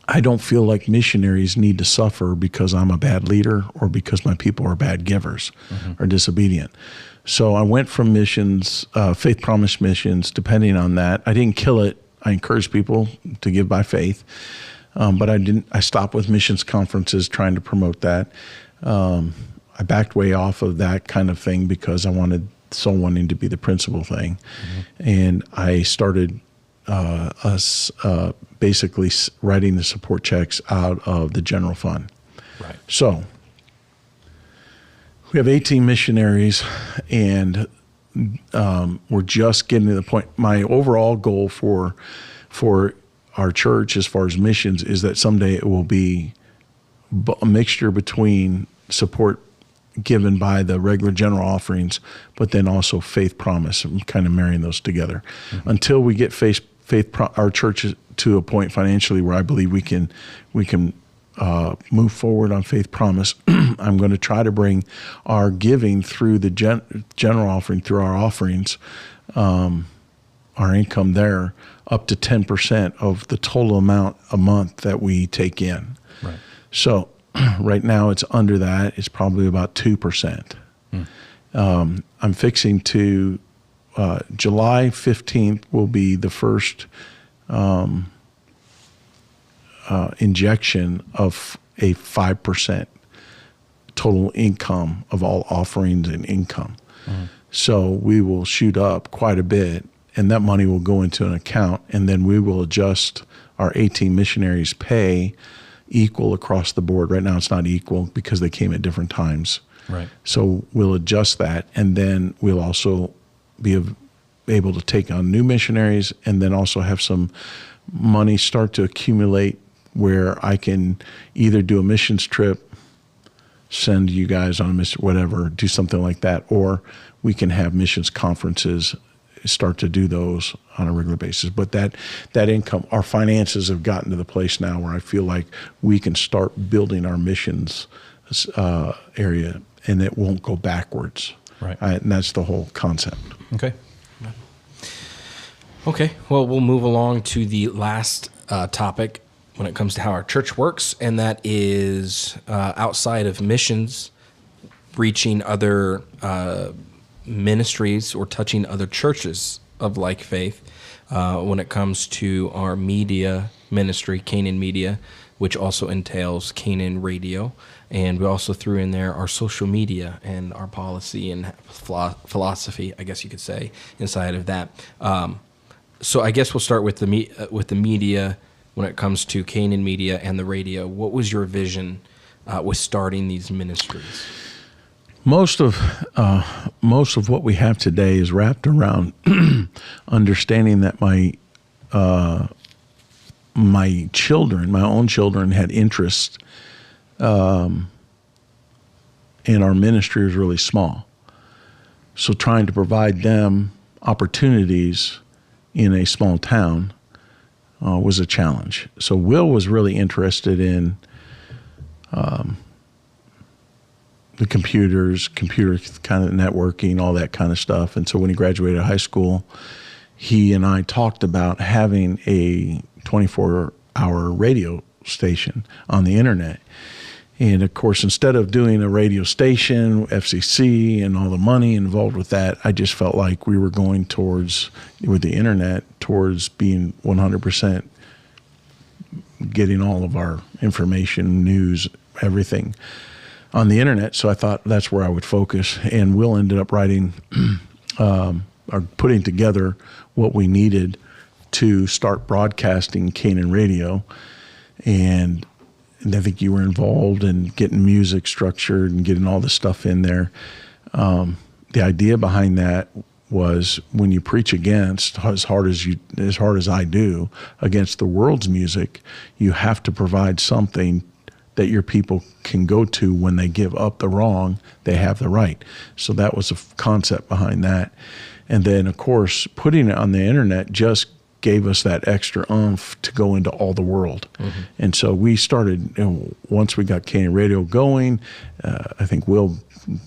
I don't feel like missionaries need to suffer because I'm a bad leader or because my people are bad givers or disobedient. So I went from missions, faith promise missions, depending on that. I didn't kill it. I encouraged people to give by faith, but I stopped with missions conferences trying to promote that. I backed way off of that kind of thing because I wanted soul winning to be the principal thing. And I started basically writing the support checks out of the general fund. So we have 18 missionaries, and we're just getting to the point. My overall goal for our church as far as missions is that someday it will be a mixture between support given by the regular general offerings, but then also faith promise, and kind of marrying those together. Until we get our church to a point financially where I believe we can move forward on faith promise, I'm going to try to bring our giving through the general offering, through our offerings, our income there, up to 10% of the total amount a month that we take in. So right now it's under that. It's probably about 2%. I'm fixing to, July 15th will be the first injection of a 5% total income of all offerings and income. So we will shoot up quite a bit, and that money will go into an account, and then we will adjust our 18 missionaries' pay equal across the board. Right now it's not equal because they came at different times. Right. So we'll adjust that, and then we'll also be able to take on new missionaries, and then also have some money start to accumulate where I can either do a missions trip, send you guys on a mission, whatever, do something like that, or we can have missions conferences, start to do those on a regular basis. But that income, our finances have gotten to the place now where I feel like we can start building our missions area, and it won't go backwards. Right. And that's the whole concept. Okay. Okay, well, we'll move along to the last topic when it comes to how our church works, and that is outside of missions, reaching other ministries or touching other churches of like faith. When it comes to our media ministry, Canaan Media, which also entails Canaan Radio, and we also threw in there our social media and our policy and philosophy, I guess you could say, inside of that. So I guess we'll start with the media when it comes to Canaan Media and the radio. What was your vision with starting these ministries? Most of what we have today is wrapped around understanding that my own children, had interest, and our ministry was really small. So trying to provide them opportunities in a small town was a challenge. So Will was really interested in the computer kind of networking, all that kind of stuff. And so when he graduated high school, he and I talked about having a 24-hour radio station on the internet. And of course, instead of doing a radio station, FCC, and all the money involved with that, I just felt like we were going towards, with the internet, towards being 100% getting all of our information, news, everything on the internet. So I thought that's where I would focus. And Will ended up writing or putting together what we needed to start broadcasting Canaan Radio. And I think you were involved in getting music structured and getting all this stuff in there. The idea behind that was when you preach against, as hard as I do, against the world's music, you have to provide something that your people can go to when they give up the wrong, they have the right. So that was a concept behind that. And then, of course, putting it on the internet just gave us that extra oomph to go into all the world. Mm-hmm. And so we started, once we got Canaan Radio going, I think Will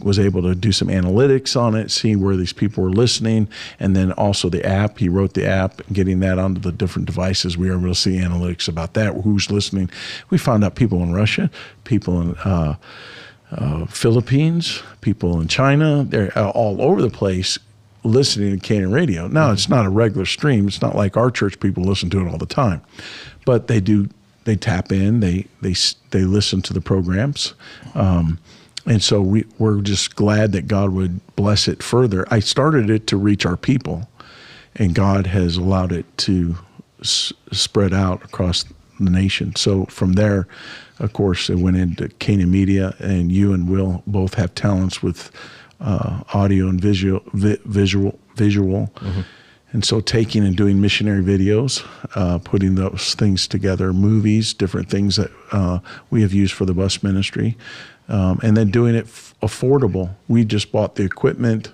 was able to do some analytics on it, see where these people were listening, and then also the app. He wrote the app, getting that onto the different devices. We were able to see analytics about that, who's listening. We found out people in Russia, people in Philippines, people in China, they're all over the place listening to Canaan Radio. Now, it's not a regular stream. It's not like our church people listen to it all the time. But they do, they tap in, they listen to the programs. And so we're just glad that God would bless it further. I started it to reach our people, and God has allowed it to spread out across the nation. So from there, of course, it went into Canaan Media, and you and Will both have talents with audio and visual. Mm-hmm. And so taking and doing missionary videos, putting those things together, movies, different things that we have used for the bus ministry, and then doing it affordable. We just bought the equipment.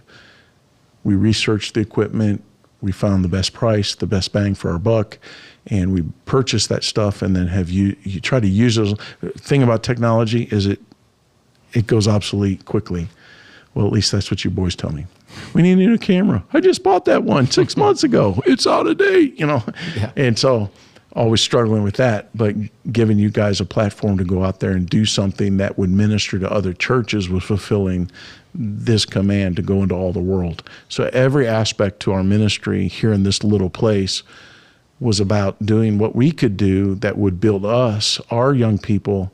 We researched the equipment. We found the best price, the best bang for our buck, and we purchased that stuff and then have you try to use those. The thing about technology is it goes obsolete quickly. Well, at least that's what you boys tell me. We need a new camera. I just bought that one 6 months ago. It's out of date, Yeah. And so always struggling with that, but giving you guys a platform to go out there and do something that would minister to other churches was fulfilling this command to go into all the world. So every aspect to our ministry here in this little place was about doing what we could do that would build us, our young people,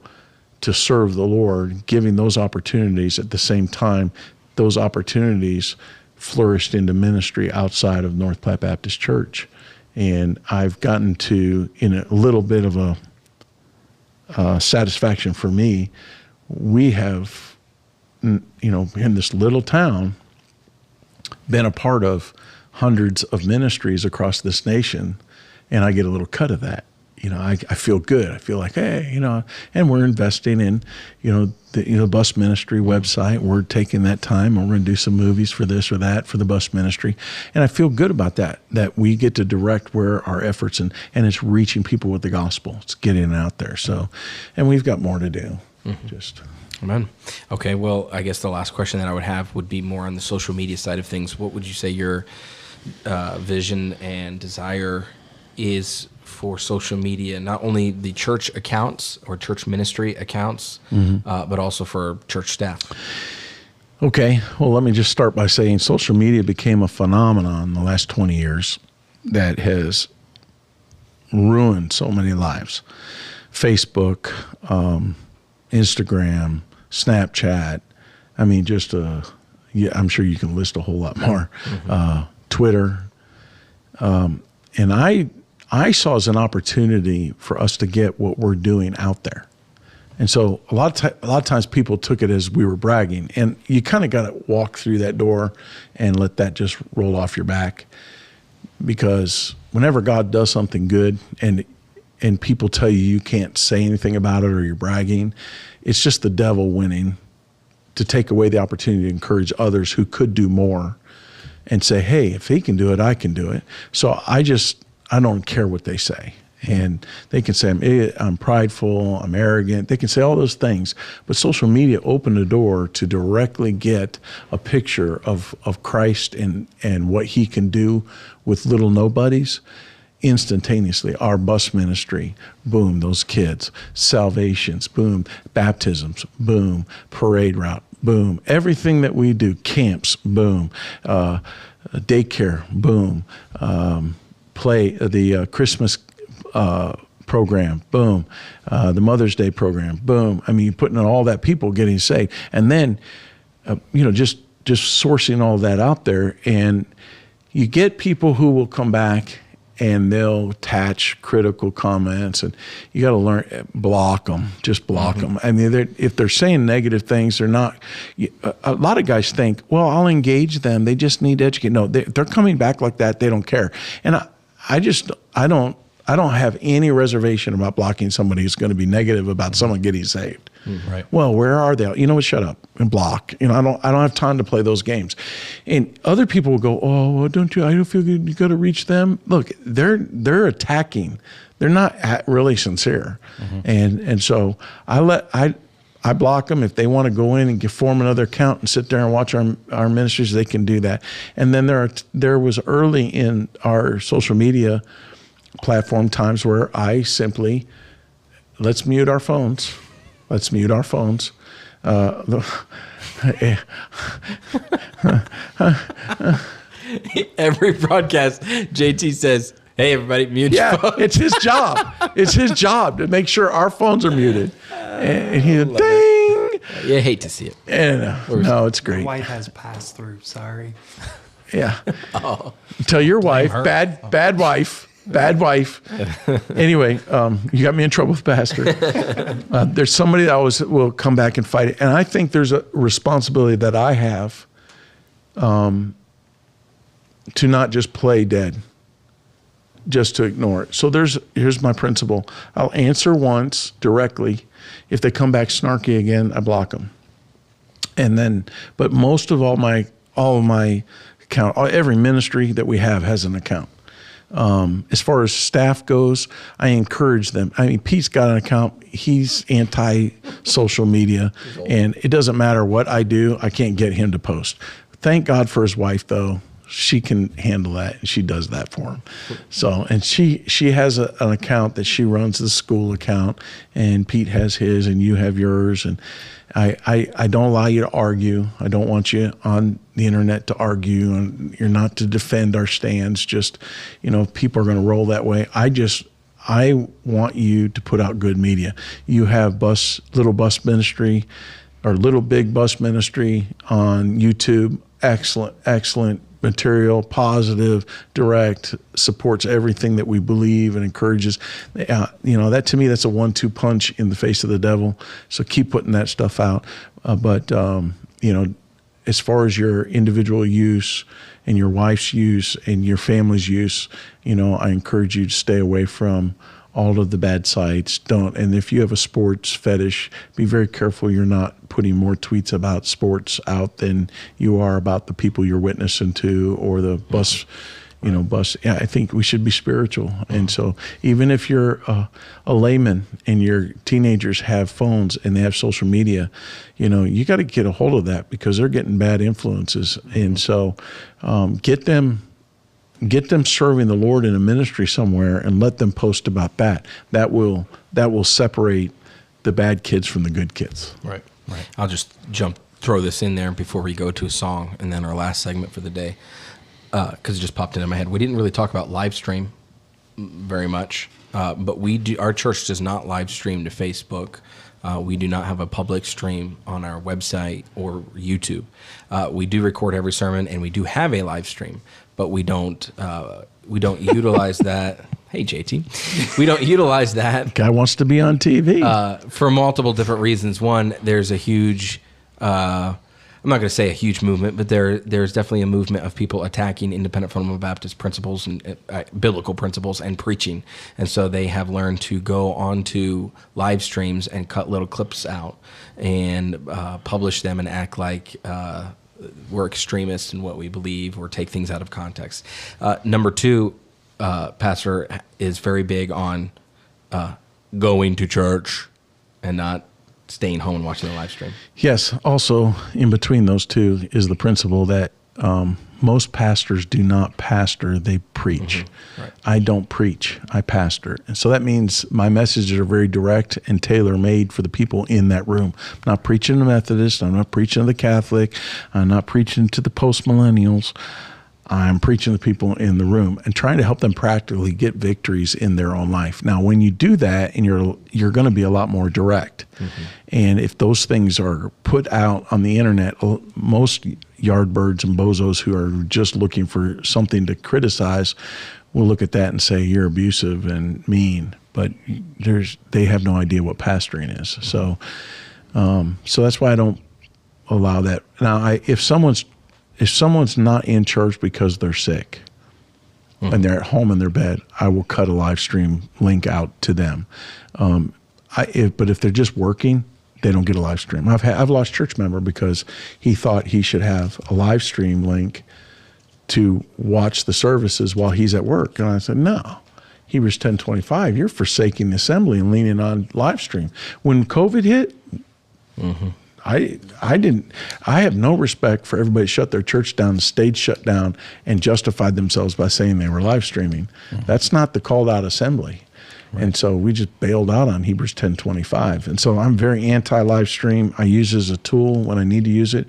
to serve the Lord, giving those opportunities at the same time, those opportunities flourished into ministry outside of North Platte Baptist Church. And I've gotten to, in a little bit of a satisfaction for me, we have, in this little town, been a part of hundreds of ministries across this nation, and I get a little cut of that. I feel good. I feel like, hey, and we're investing in, the bus ministry website. We're taking that time, and we're going to do some movies for this or that for the bus ministry. And I feel good about that we get to direct where our efforts and it's reaching people with the gospel. It's getting it out there. So, and we've got more to do. Amen. Okay. Well, I guess the last question that I would have would be more on the social media side of things. What would you say your vision and desire is for social media, not only the church accounts or church ministry accounts, but also for church staff? Okay. Well, let me just start by saying social media became a phenomenon in the last 20 years that has ruined so many lives. Facebook, Instagram, Snapchat. I mean, I'm sure you can list a whole lot more. Twitter. And I saw as an opportunity for us to get what we're doing out there. And so a lot of times people took it as we were bragging, and you kind of got to walk through that door and let that just roll off your back, because whenever God does something good and people tell you can't say anything about it or you're bragging, it's just the devil winning to take away the opportunity to encourage others who could do more and say, hey, if he can do it, I can do it. So I don't care what they say. And they can say I'm prideful, I'm arrogant. They can say all those things. But social media opened the door to directly get a picture of Christ and what he can do with little nobodies instantaneously. Our bus ministry, boom, those kids. Salvations, boom. Baptisms, boom. Parade route, boom. Everything that we do, camps, boom. Daycare, boom. The Christmas program, boom. The Mother's Day program, boom. I mean, putting in all that, people getting saved. And then, just sourcing all that out there. And you get people who will come back and they'll attach critical comments, and you got to learn, block them, just block them. I mean, if they're saying negative things, they're not, a lot of guys think, well, I'll engage them. They just need to educate. No, they're coming back like that. They don't care. And I don't have any reservation about blocking somebody who's going to be negative about someone getting saved. Right. Well, where are they? You know what? Shut up and block. I don't have time to play those games. And other people will go, oh, well, I don't feel good. You got to reach them. Look, they're attacking. They're not really sincere. And so I block them. If they want to go in and form another account and sit there and watch our ministries, they can do that. And then there was early in our social media platform times where I simply, let's mute our phones. Let's mute our phones. Every broadcast, JT says, hey, everybody, mute your phone. It's his job. It's his job to make sure our phones are muted. And he ding. You hate to see it. And, no, it's great. My wife has passed through. Sorry. Yeah. Tell your wife, bad wife. Bad wife. Anyway, you got me in trouble with Pastor. There's somebody that always will come back and fight it. And I think there's a responsibility that I have to not just play dead, just to ignore it. So here's my principle. I'll answer once directly. If they come back snarky again, I block them. And then, but most of all of my account, every ministry that we have has an account. As far as staff goes, I encourage them. I mean, Pete's got an account. He's anti-social media, and it doesn't matter what I do. I can't get him to post. Thank God for his wife, though. She can handle that, and she does that for him. So, and she has an account that she runs, the school account, and Pete has his, and you have yours, and I don't allow you to argue. I don't want you on the internet to argue, and you're not to defend our stands. Just, people are going to roll that way. I want you to put out good media. You have little bus ministry or Little Big Bus Ministry on YouTube. Excellent material, positive, direct, supports everything that we believe and encourages. That to me, that's a 1-2 punch in the face of the devil. So keep putting that stuff out. But as far as your individual use and your wife's use and your family's use, I encourage you to stay away from all of the bad sites. Don't. And if you have a sports fetish, be very careful you're not putting more tweets about sports out than you are about the people you're witnessing to or the bus. Yeah, I think we should be spiritual. And so even if you're a layman and your teenagers have phones and they have social media, you got to get a hold of that because they're getting bad influences. And so get them serving the Lord in a ministry somewhere and let them post about that. That will separate the bad kids from the good kids. Right. I'll just throw this in there before we go to a song and then our last segment for the day. Because it just popped into my head. We didn't really talk about live stream very much, but we do. Our church does not live stream to Facebook. We do not have a public stream on our website or YouTube. We do record every sermon, and we do have a live stream, but we don't utilize that. Hey, JT, we don't utilize that. Guy wants to be on TV for multiple different reasons. One, there's a huge. I'm not going to say a huge movement, but there's definitely a movement of people attacking independent fundamental Baptist principles and biblical principles and preaching. And so they have learned to go onto live streams and cut little clips out and publish them and act like we're extremists in what we believe or take things out of context. Number two, Pastor is very big on going to church and not staying home and watching the live stream. Yes. Also, in between those two is the principle that most pastors do not pastor, they preach. Mm-hmm. Right. I don't preach, I pastor. And so that means my messages are very direct and tailor-made for the people in that room. I'm not preaching to the Methodist, I'm not preaching to the Catholic, I'm not preaching to the post-millennials. I'm preaching to the people in the room and trying to help them practically get victories in their own life. Now, when you do that, and you're going to be a lot more direct. Mm-hmm. And if those things are put out on the internet, most yardbirds and bozos who are just looking for something to criticize will look at that and say, you're abusive and mean. But they have no idea what pastoring is. Mm-hmm. So that's why I don't allow that. Now, if someone's not in church because they're sick and they're at home in their bed, I will cut a live stream link out to them. But if they're just working, they don't get a live stream. I've lost a church member because he thought he should have a live stream link to watch the services while he's at work. And I said, no. Hebrews 10:25, you're forsaking the assembly and leaning on live stream. When COVID hit, I have no respect for everybody that shut their church down, the stage shut down, and justified themselves by saying they were live streaming. Mm-hmm. That's not the called out assembly. Right. And so we just bailed out on Hebrews 10:25. And so I'm very anti-live stream. I use it as a tool when I need to use it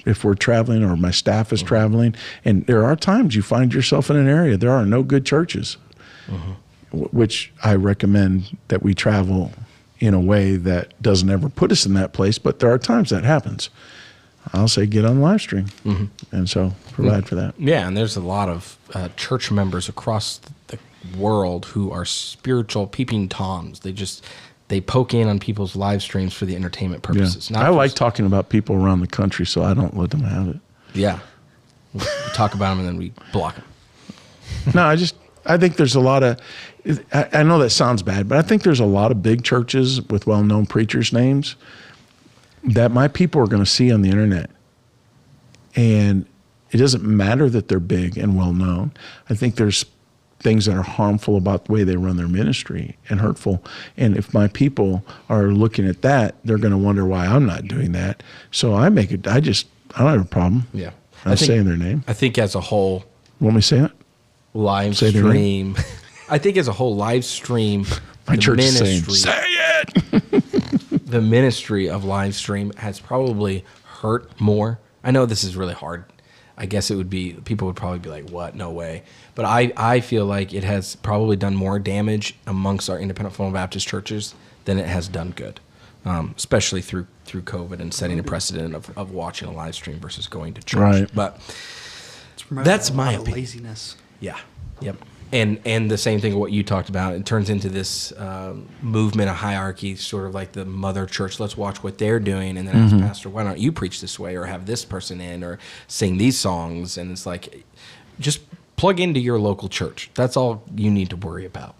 if we're traveling or my staff is traveling. And there are times you find yourself in an area, there are no good churches, which I recommend that we travel in a way that doesn't ever put us in that place, but there are times that happens. I'll say get on live stream, and so provide for that. Yeah, and there's a lot of church members across the world who are spiritual peeping Toms. They poke in on people's live streams for the entertainment purposes. Yeah. I like talking about people around the country, so I don't let them have it. Yeah, we talk about them and then we block them. No, I think there's a lot of, I know that sounds bad, but I think there's a lot of big churches with well-known preachers' names that my people are going to see on the internet. And it doesn't matter that they're big and well-known. I think there's things that are harmful about the way they run their ministry and hurtful. And if my people are looking at that, they're going to wonder why I'm not doing that. So I don't have a problem. Yeah. I'm saying their name. I think as a whole. Want me to say it? Live stream. I think as a whole live stream. My church is saying, say it. The ministry of live stream has probably hurt more. I know this is really hard. I guess people would probably be like, what? No way. But I feel like it has probably done more damage amongst our independent fundamental Baptist churches than it has done good. especially through COVID and setting a precedent of watching a live stream versus going to church. Right. But that's my opinion. Laziness. Yeah. Yep. And the same thing what you talked about. It turns into this movement, a hierarchy, sort of like the mother church. Let's watch what they're doing, and then ask pastor, why don't you preach this way, or have this person in, or sing these songs? And it's like, just plug into your local church. That's all you need to worry about.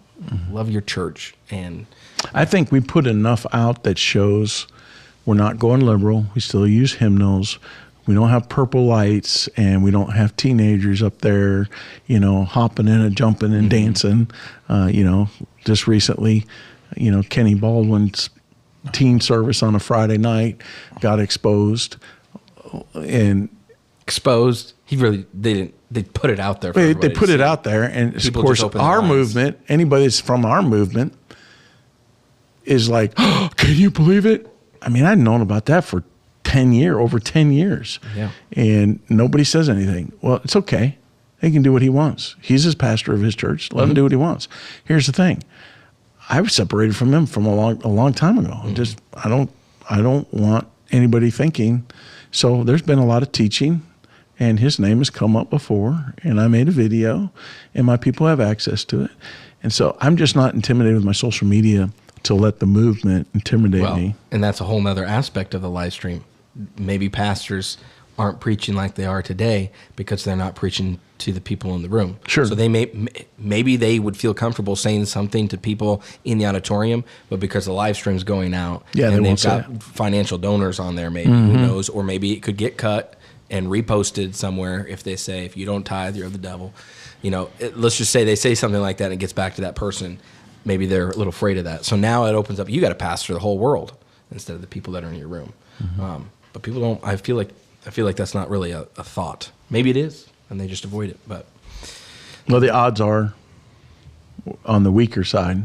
Love your church. And I think we put enough out that shows we're not going liberal. We still use hymnals. We don't have purple lights, and we don't have teenagers up there, hopping in and jumping and dancing. Just recently, Kenny Baldwin's teen service on a Friday night got exposed. And exposed, they put it out there. For they put it out there, and People of course, just open their our eyes. movement, anybody that's from our movement is like, oh, can you believe it? I mean, I'd known about that for over 10 years. Yeah. And nobody says anything. Well, it's okay. He can do what he wants. He's his pastor of his church. Let him do what he wants. Here's the thing. I was separated from him from a long time ago. I don't want anybody thinking. So there's been a lot of teaching, and his name has come up before, and I made a video, and my people have access to it. And so I'm just not intimidated with my social media to let the movement intimidate me. And that's a whole nother aspect of the live stream. Maybe pastors aren't preaching like they are today because they're not preaching to the people in the room. Sure. So maybe they would feel comfortable saying something to people in the auditorium, but because the live stream's going out, and they've got financial donors on there, maybe who knows, or maybe it could get cut and reposted somewhere if they say, if you don't tithe, you're the devil. Let's just say they say something like that and it gets back to that person. Maybe they're a little afraid of that. So now it opens up. You got to pastor the whole world instead of the people that are in your room. But people don't. I feel like that's not really a thought. Maybe it is, and they just avoid it. But the odds are on the weaker side.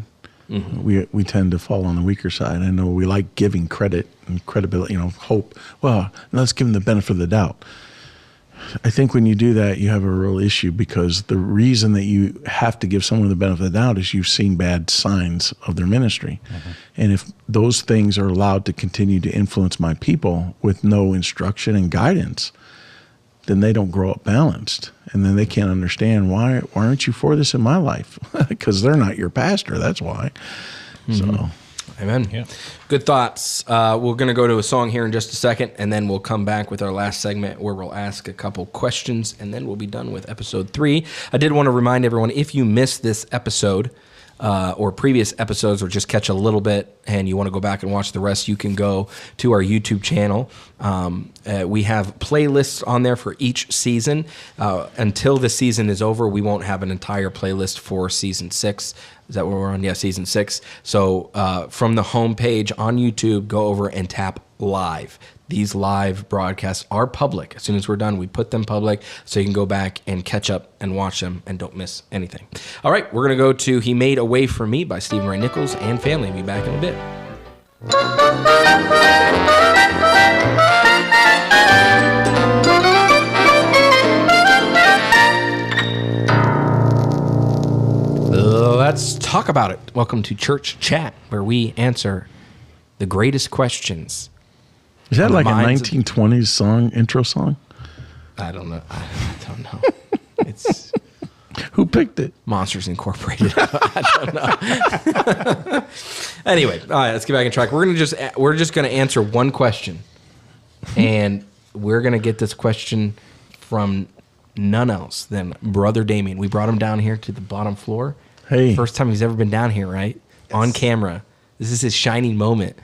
We tend to fall on the weaker side. I know we like giving credit and credibility, hope. Well, let's give them the benefit of the doubt. I think when you do that, you have a real issue, because the reason that you have to give someone the benefit of the doubt is you've seen bad signs of their ministry. And if those things are allowed to continue to influence my people with no instruction and guidance, then they don't grow up balanced. And then they can't understand, why aren't you for this in my life? Because they're not your pastor, that's why. So... Amen. Yeah. Good thoughts. We're going to go to a song here in just a second, and then we'll come back with our last segment where we'll ask a couple questions, and then we'll be done with episode 3. I did want to remind everyone, if you missed this episode or previous episodes, or just catch a little bit and you want to go back and watch the rest, you can go to our YouTube channel. We have playlists on there for each season. Until the season is over, we won't have an entire playlist for season 6. Is that where we're on? Yeah, season 6. So from the homepage on YouTube, go over and tap live. These live broadcasts are public. As soon as we're done, we put them public so you can go back and catch up and watch them and don't miss anything. All right, we're going to go to He Made a Way for Me by Stephen Ray Nichols and family. Be back in a bit. Let's talk about it. Welcome to Church Chat, where we answer the greatest questions. Is that like a 1920s song, intro song? I don't know. I don't know. It's who picked it? Monsters Incorporated. I don't know. Anyway, all right, let's get back on track. We're just gonna answer one question, and we're gonna get this question from none else than Brother Damien. We brought him down here to the bottom floor. Hey, first time he's ever been down here, right? Yes. On camera. This is his shining moment.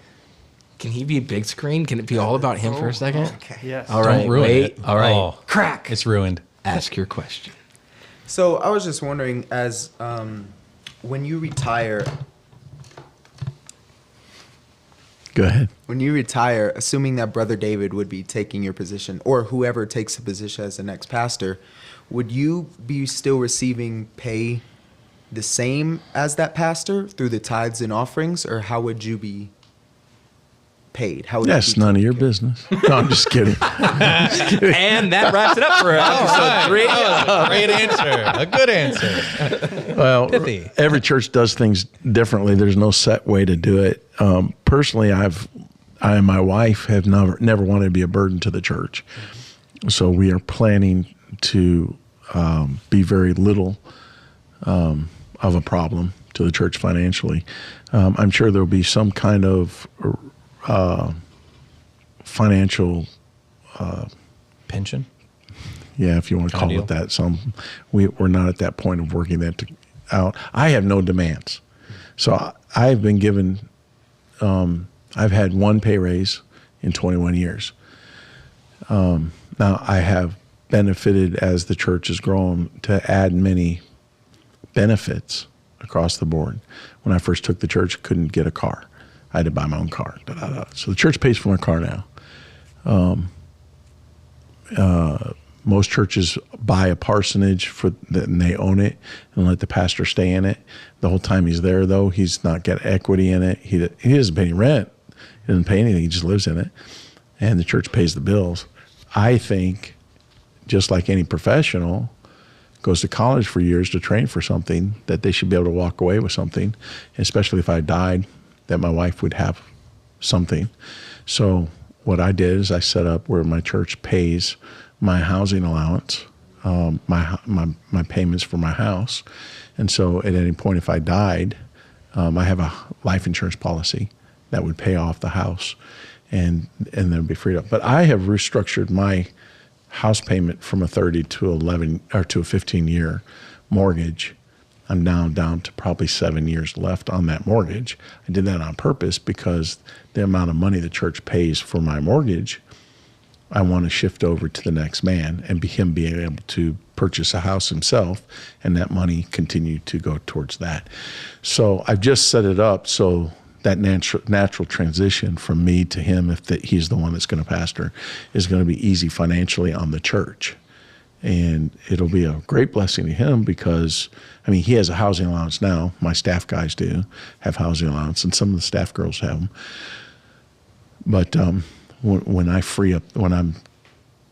Can he be a big screen? Can it be all about him for a second? Okay. Yes. All right. Don't ruin it. All right. Oh, crack. It's ruined. Ask your question. So I was just wondering, as when you retire. Go ahead. When you retire, assuming that Brother David would be taking your position, or whoever takes the position as the next pastor, would you be still receiving pay the same as that pastor through the tithes and offerings, or how would you be paid? How would That's none of your business. No, I'm just kidding. And that wraps it up for episode 3. Great answer. A good answer. Well, Pithy. Every church does things differently. There's no set way to do it. Personally, I've I and my wife have never wanted to be a burden to the church. So we are planning to be very little of a problem to the church financially. I'm sure there'll be some kind of financial Pension? yeah, if you want to call Ideal. it that. We're not at that point of working that out. I have no demands. So I've been given, I've had one pay raise in 21 years. Now I have benefited as the church has grown to add many benefits across the board. When I first took the church, couldn't get a car. I had to buy my own car. So the church pays for my car now. Most churches buy a parsonage and they own it and let the pastor stay in it. The whole time he's there, though, he's not got equity in it. He doesn't pay any rent. He doesn't pay anything. He just lives in it. And the church pays the bills. I think, just like any professional goes to college for years to train for something, that they should be able to walk away with something, especially if I died, that my wife would have something. So what I did is I set up where my church pays my housing allowance, my payments for my house. And so at any point if I died, I have a life insurance policy that would pay off the house and then be freed up. But I have restructured my house payment from a 30 to 11 or to a 15-year mortgage. I'm now down to probably 7 years left on that mortgage. I did that on purpose because the amount of money the church pays for my mortgage, I want to shift over to the next man and him being able to purchase a house himself and that money continue to go towards that. So I've just set it up so that natural transition from me to him, if he's the one that's going to pastor, is going to be easy financially on the church. And it'll be a great blessing to him because, I mean, he has a housing allowance now. My staff guys do have housing allowance, and some of the staff girls have them. But when I free up, when I'm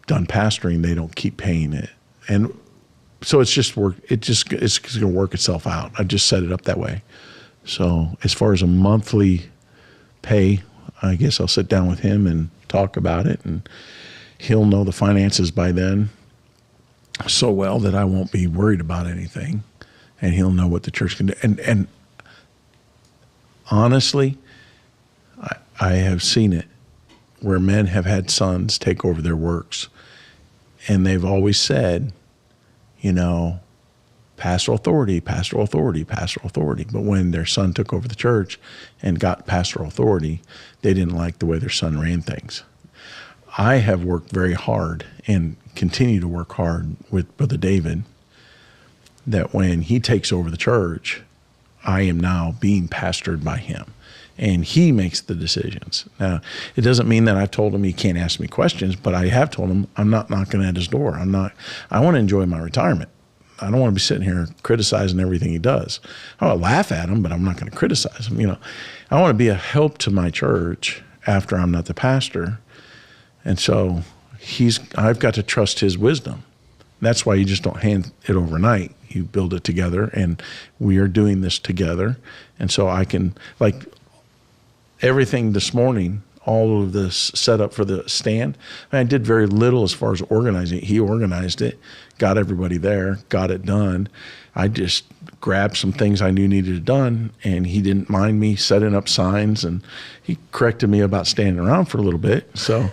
done pastoring, they don't keep paying it. And so it's just work. It's going to work itself out. I just set it up that way. So as far as a monthly pay, I guess I'll sit down with him and talk about it, and he'll know the finances by then so well that I won't be worried about anything, and he'll know what the church can do. And honestly, I have seen it where men have had sons take over their works, and they've always said, you know, pastoral authority, pastoral authority, pastoral authority. But when their son took over the church and got pastoral authority, they didn't like the way their son ran things. I have worked very hard and continue to work hard with Brother David that when he takes over the church, I am now being pastored by him. And he makes the decisions. Now, it doesn't mean that I've told him he can't ask me questions, but I have told him I'm not knocking at his door. I want to enjoy my retirement. I don't want to be sitting here criticizing everything he does. I want to laugh at him, but I'm not going to criticize him. You know, I want to be a help to my church after I'm not the pastor. And so I've got to trust his wisdom. That's why you just don't hand it overnight. You build it together, and we are doing this together. And so I can, like everything this morning, all of this setup for the stand, I did very little as far as organizing it. He organized it, got everybody there, got it done. I just grabbed some things I knew needed done, and he didn't mind me setting up signs, and he corrected me about standing around for a little bit. So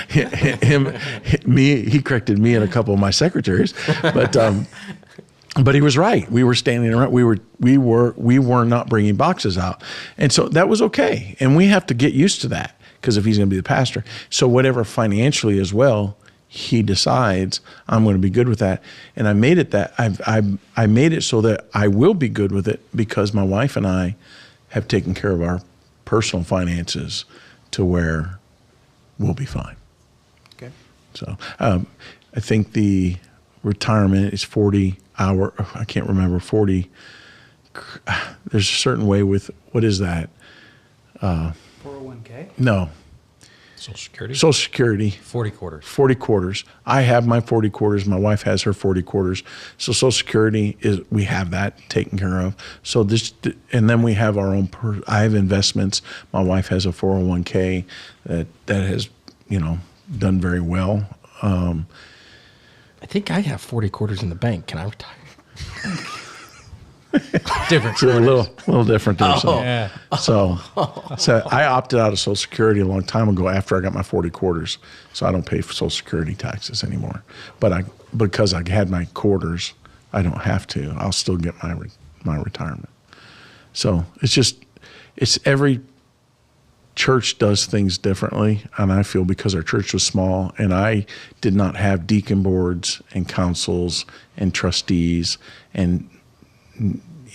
he corrected me and a couple of my secretaries, but he was right. We were standing around. We were not bringing boxes out, and so that was okay. And we have to get used to that because if he's going to be the pastor, so whatever financially as well, he decides I'm going to be good with that. And I made it that I made it so that I will be good with it because my wife and I have taken care of our personal finances to where we'll be fine. Okay. So I think the retirement is 40 hour. I can't remember 40. There's a certain way with, what is that? 401k? No. Social Security? Social Security. 40 quarters. 40 quarters. I have my 40 quarters. My wife has her 40 quarters. So Social Security we have that taken care of. So and then we have our own, I have investments. My wife has a 401k that has, done very well. I think I have 40 quarters in the bank. Can I retire? Different. So a little different there. Yeah. So I opted out of Social Security a long time ago after I got my 40 quarters. So I don't pay for Social Security taxes anymore. But because I had my quarters, I don't have to. I'll still get my retirement. So it's every church does things differently. And I feel because our church was small and I did not have deacon boards and councils and trustees and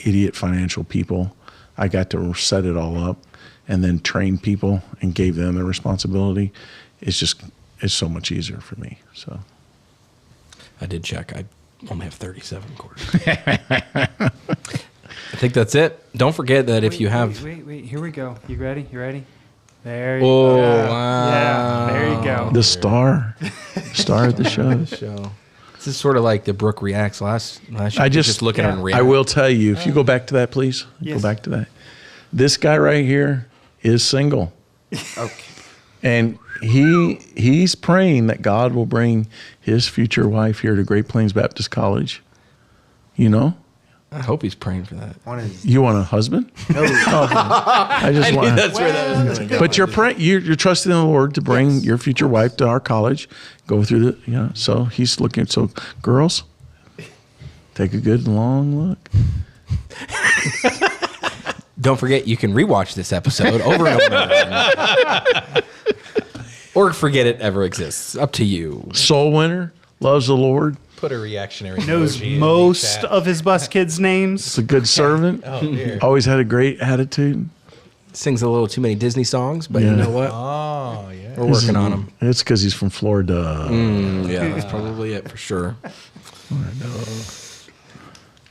idiot financial people, I got to set it all up and then train people and gave them the responsibility. It's so much easier for me. So I did check. I only have 37 quarters. I think that's it. Don't forget that if you have... Wait. Here we go. You ready? There you go. go. Wow. Yeah, there you go. The star of the show. This is sort of like the Brooke Reacts last year. Just looking on React. I will tell you, if you go back to that, please. Yes. Go back to that. This guy right here is single. Okay. And he's praying that God will bring his future wife here to Great Plains Baptist College. I hope he's praying for that. You want a husband? No. I just want. That's where that was going to go. But you're praying. You're trusting in the Lord to bring your future wife to our college. Go through the. So he's looking. So girls, take a good long look. Don't forget, you can rewatch this episode over and over again. Or forget it ever exists. Up to you. Soul winner, loves the Lord. Put a reactionary Knows emoji in the most chat. of his bus kids' names. It's a good servant. Oh, dear. Always had a great attitude. Sings a little too many Disney songs, but you know what? Oh, yeah. We're working on them. It's because he's from Florida. Yeah, that's probably it for sure.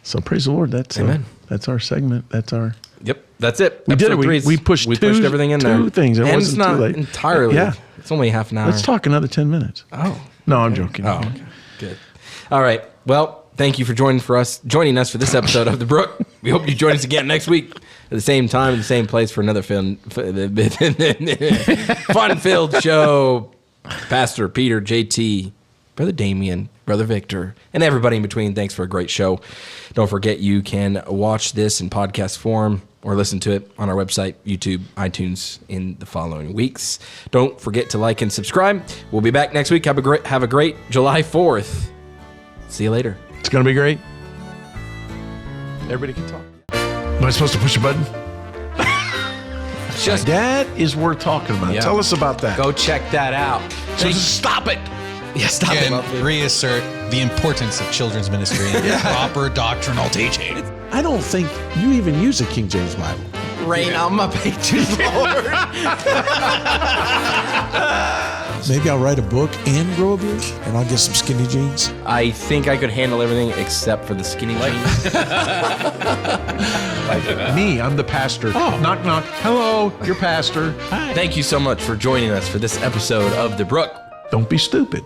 So praise the Lord. That's Amen. That's our segment. That's our. Yep, that's it. We did it. Episode 3 is- We pushed everything in there. two things. It and wasn't it's not too late. entirely. Yeah. It's only half an hour. Let's talk another 10 minutes. Oh. No, I'm joking. Oh, okay. Good. All right. Well, thank you for joining us for this episode of The Brook. We hope you join us again next week at the same time, in the same place for another fun-filled show. Pastor Peter, JT, Brother Damien, Brother Victor, and everybody in between. Thanks for a great show. Don't forget you can watch this in podcast form or listen to it on our website, YouTube, iTunes in the following weeks. Don't forget to like and subscribe. We'll be back next week. Have a great July 4th. See you later. It's going to be great. Everybody can talk. Am I supposed to push a button? Just That is worth talking about. Yeah. Tell us about that. go check that out. So stop it. Yeah, stop it. And reassert the importance of children's ministry and proper doctrinal teaching. I don't think you even use a King James Bible. Rain on my pages, Lord. Maybe I'll write a book and grow a beard, and I'll get some skinny jeans. I think I could handle everything except for the skinny jeans. Me, I'm the pastor. Knock, knock. Hello, your pastor. Thank you so much for joining us for this episode of The Brook. Don't be stupid.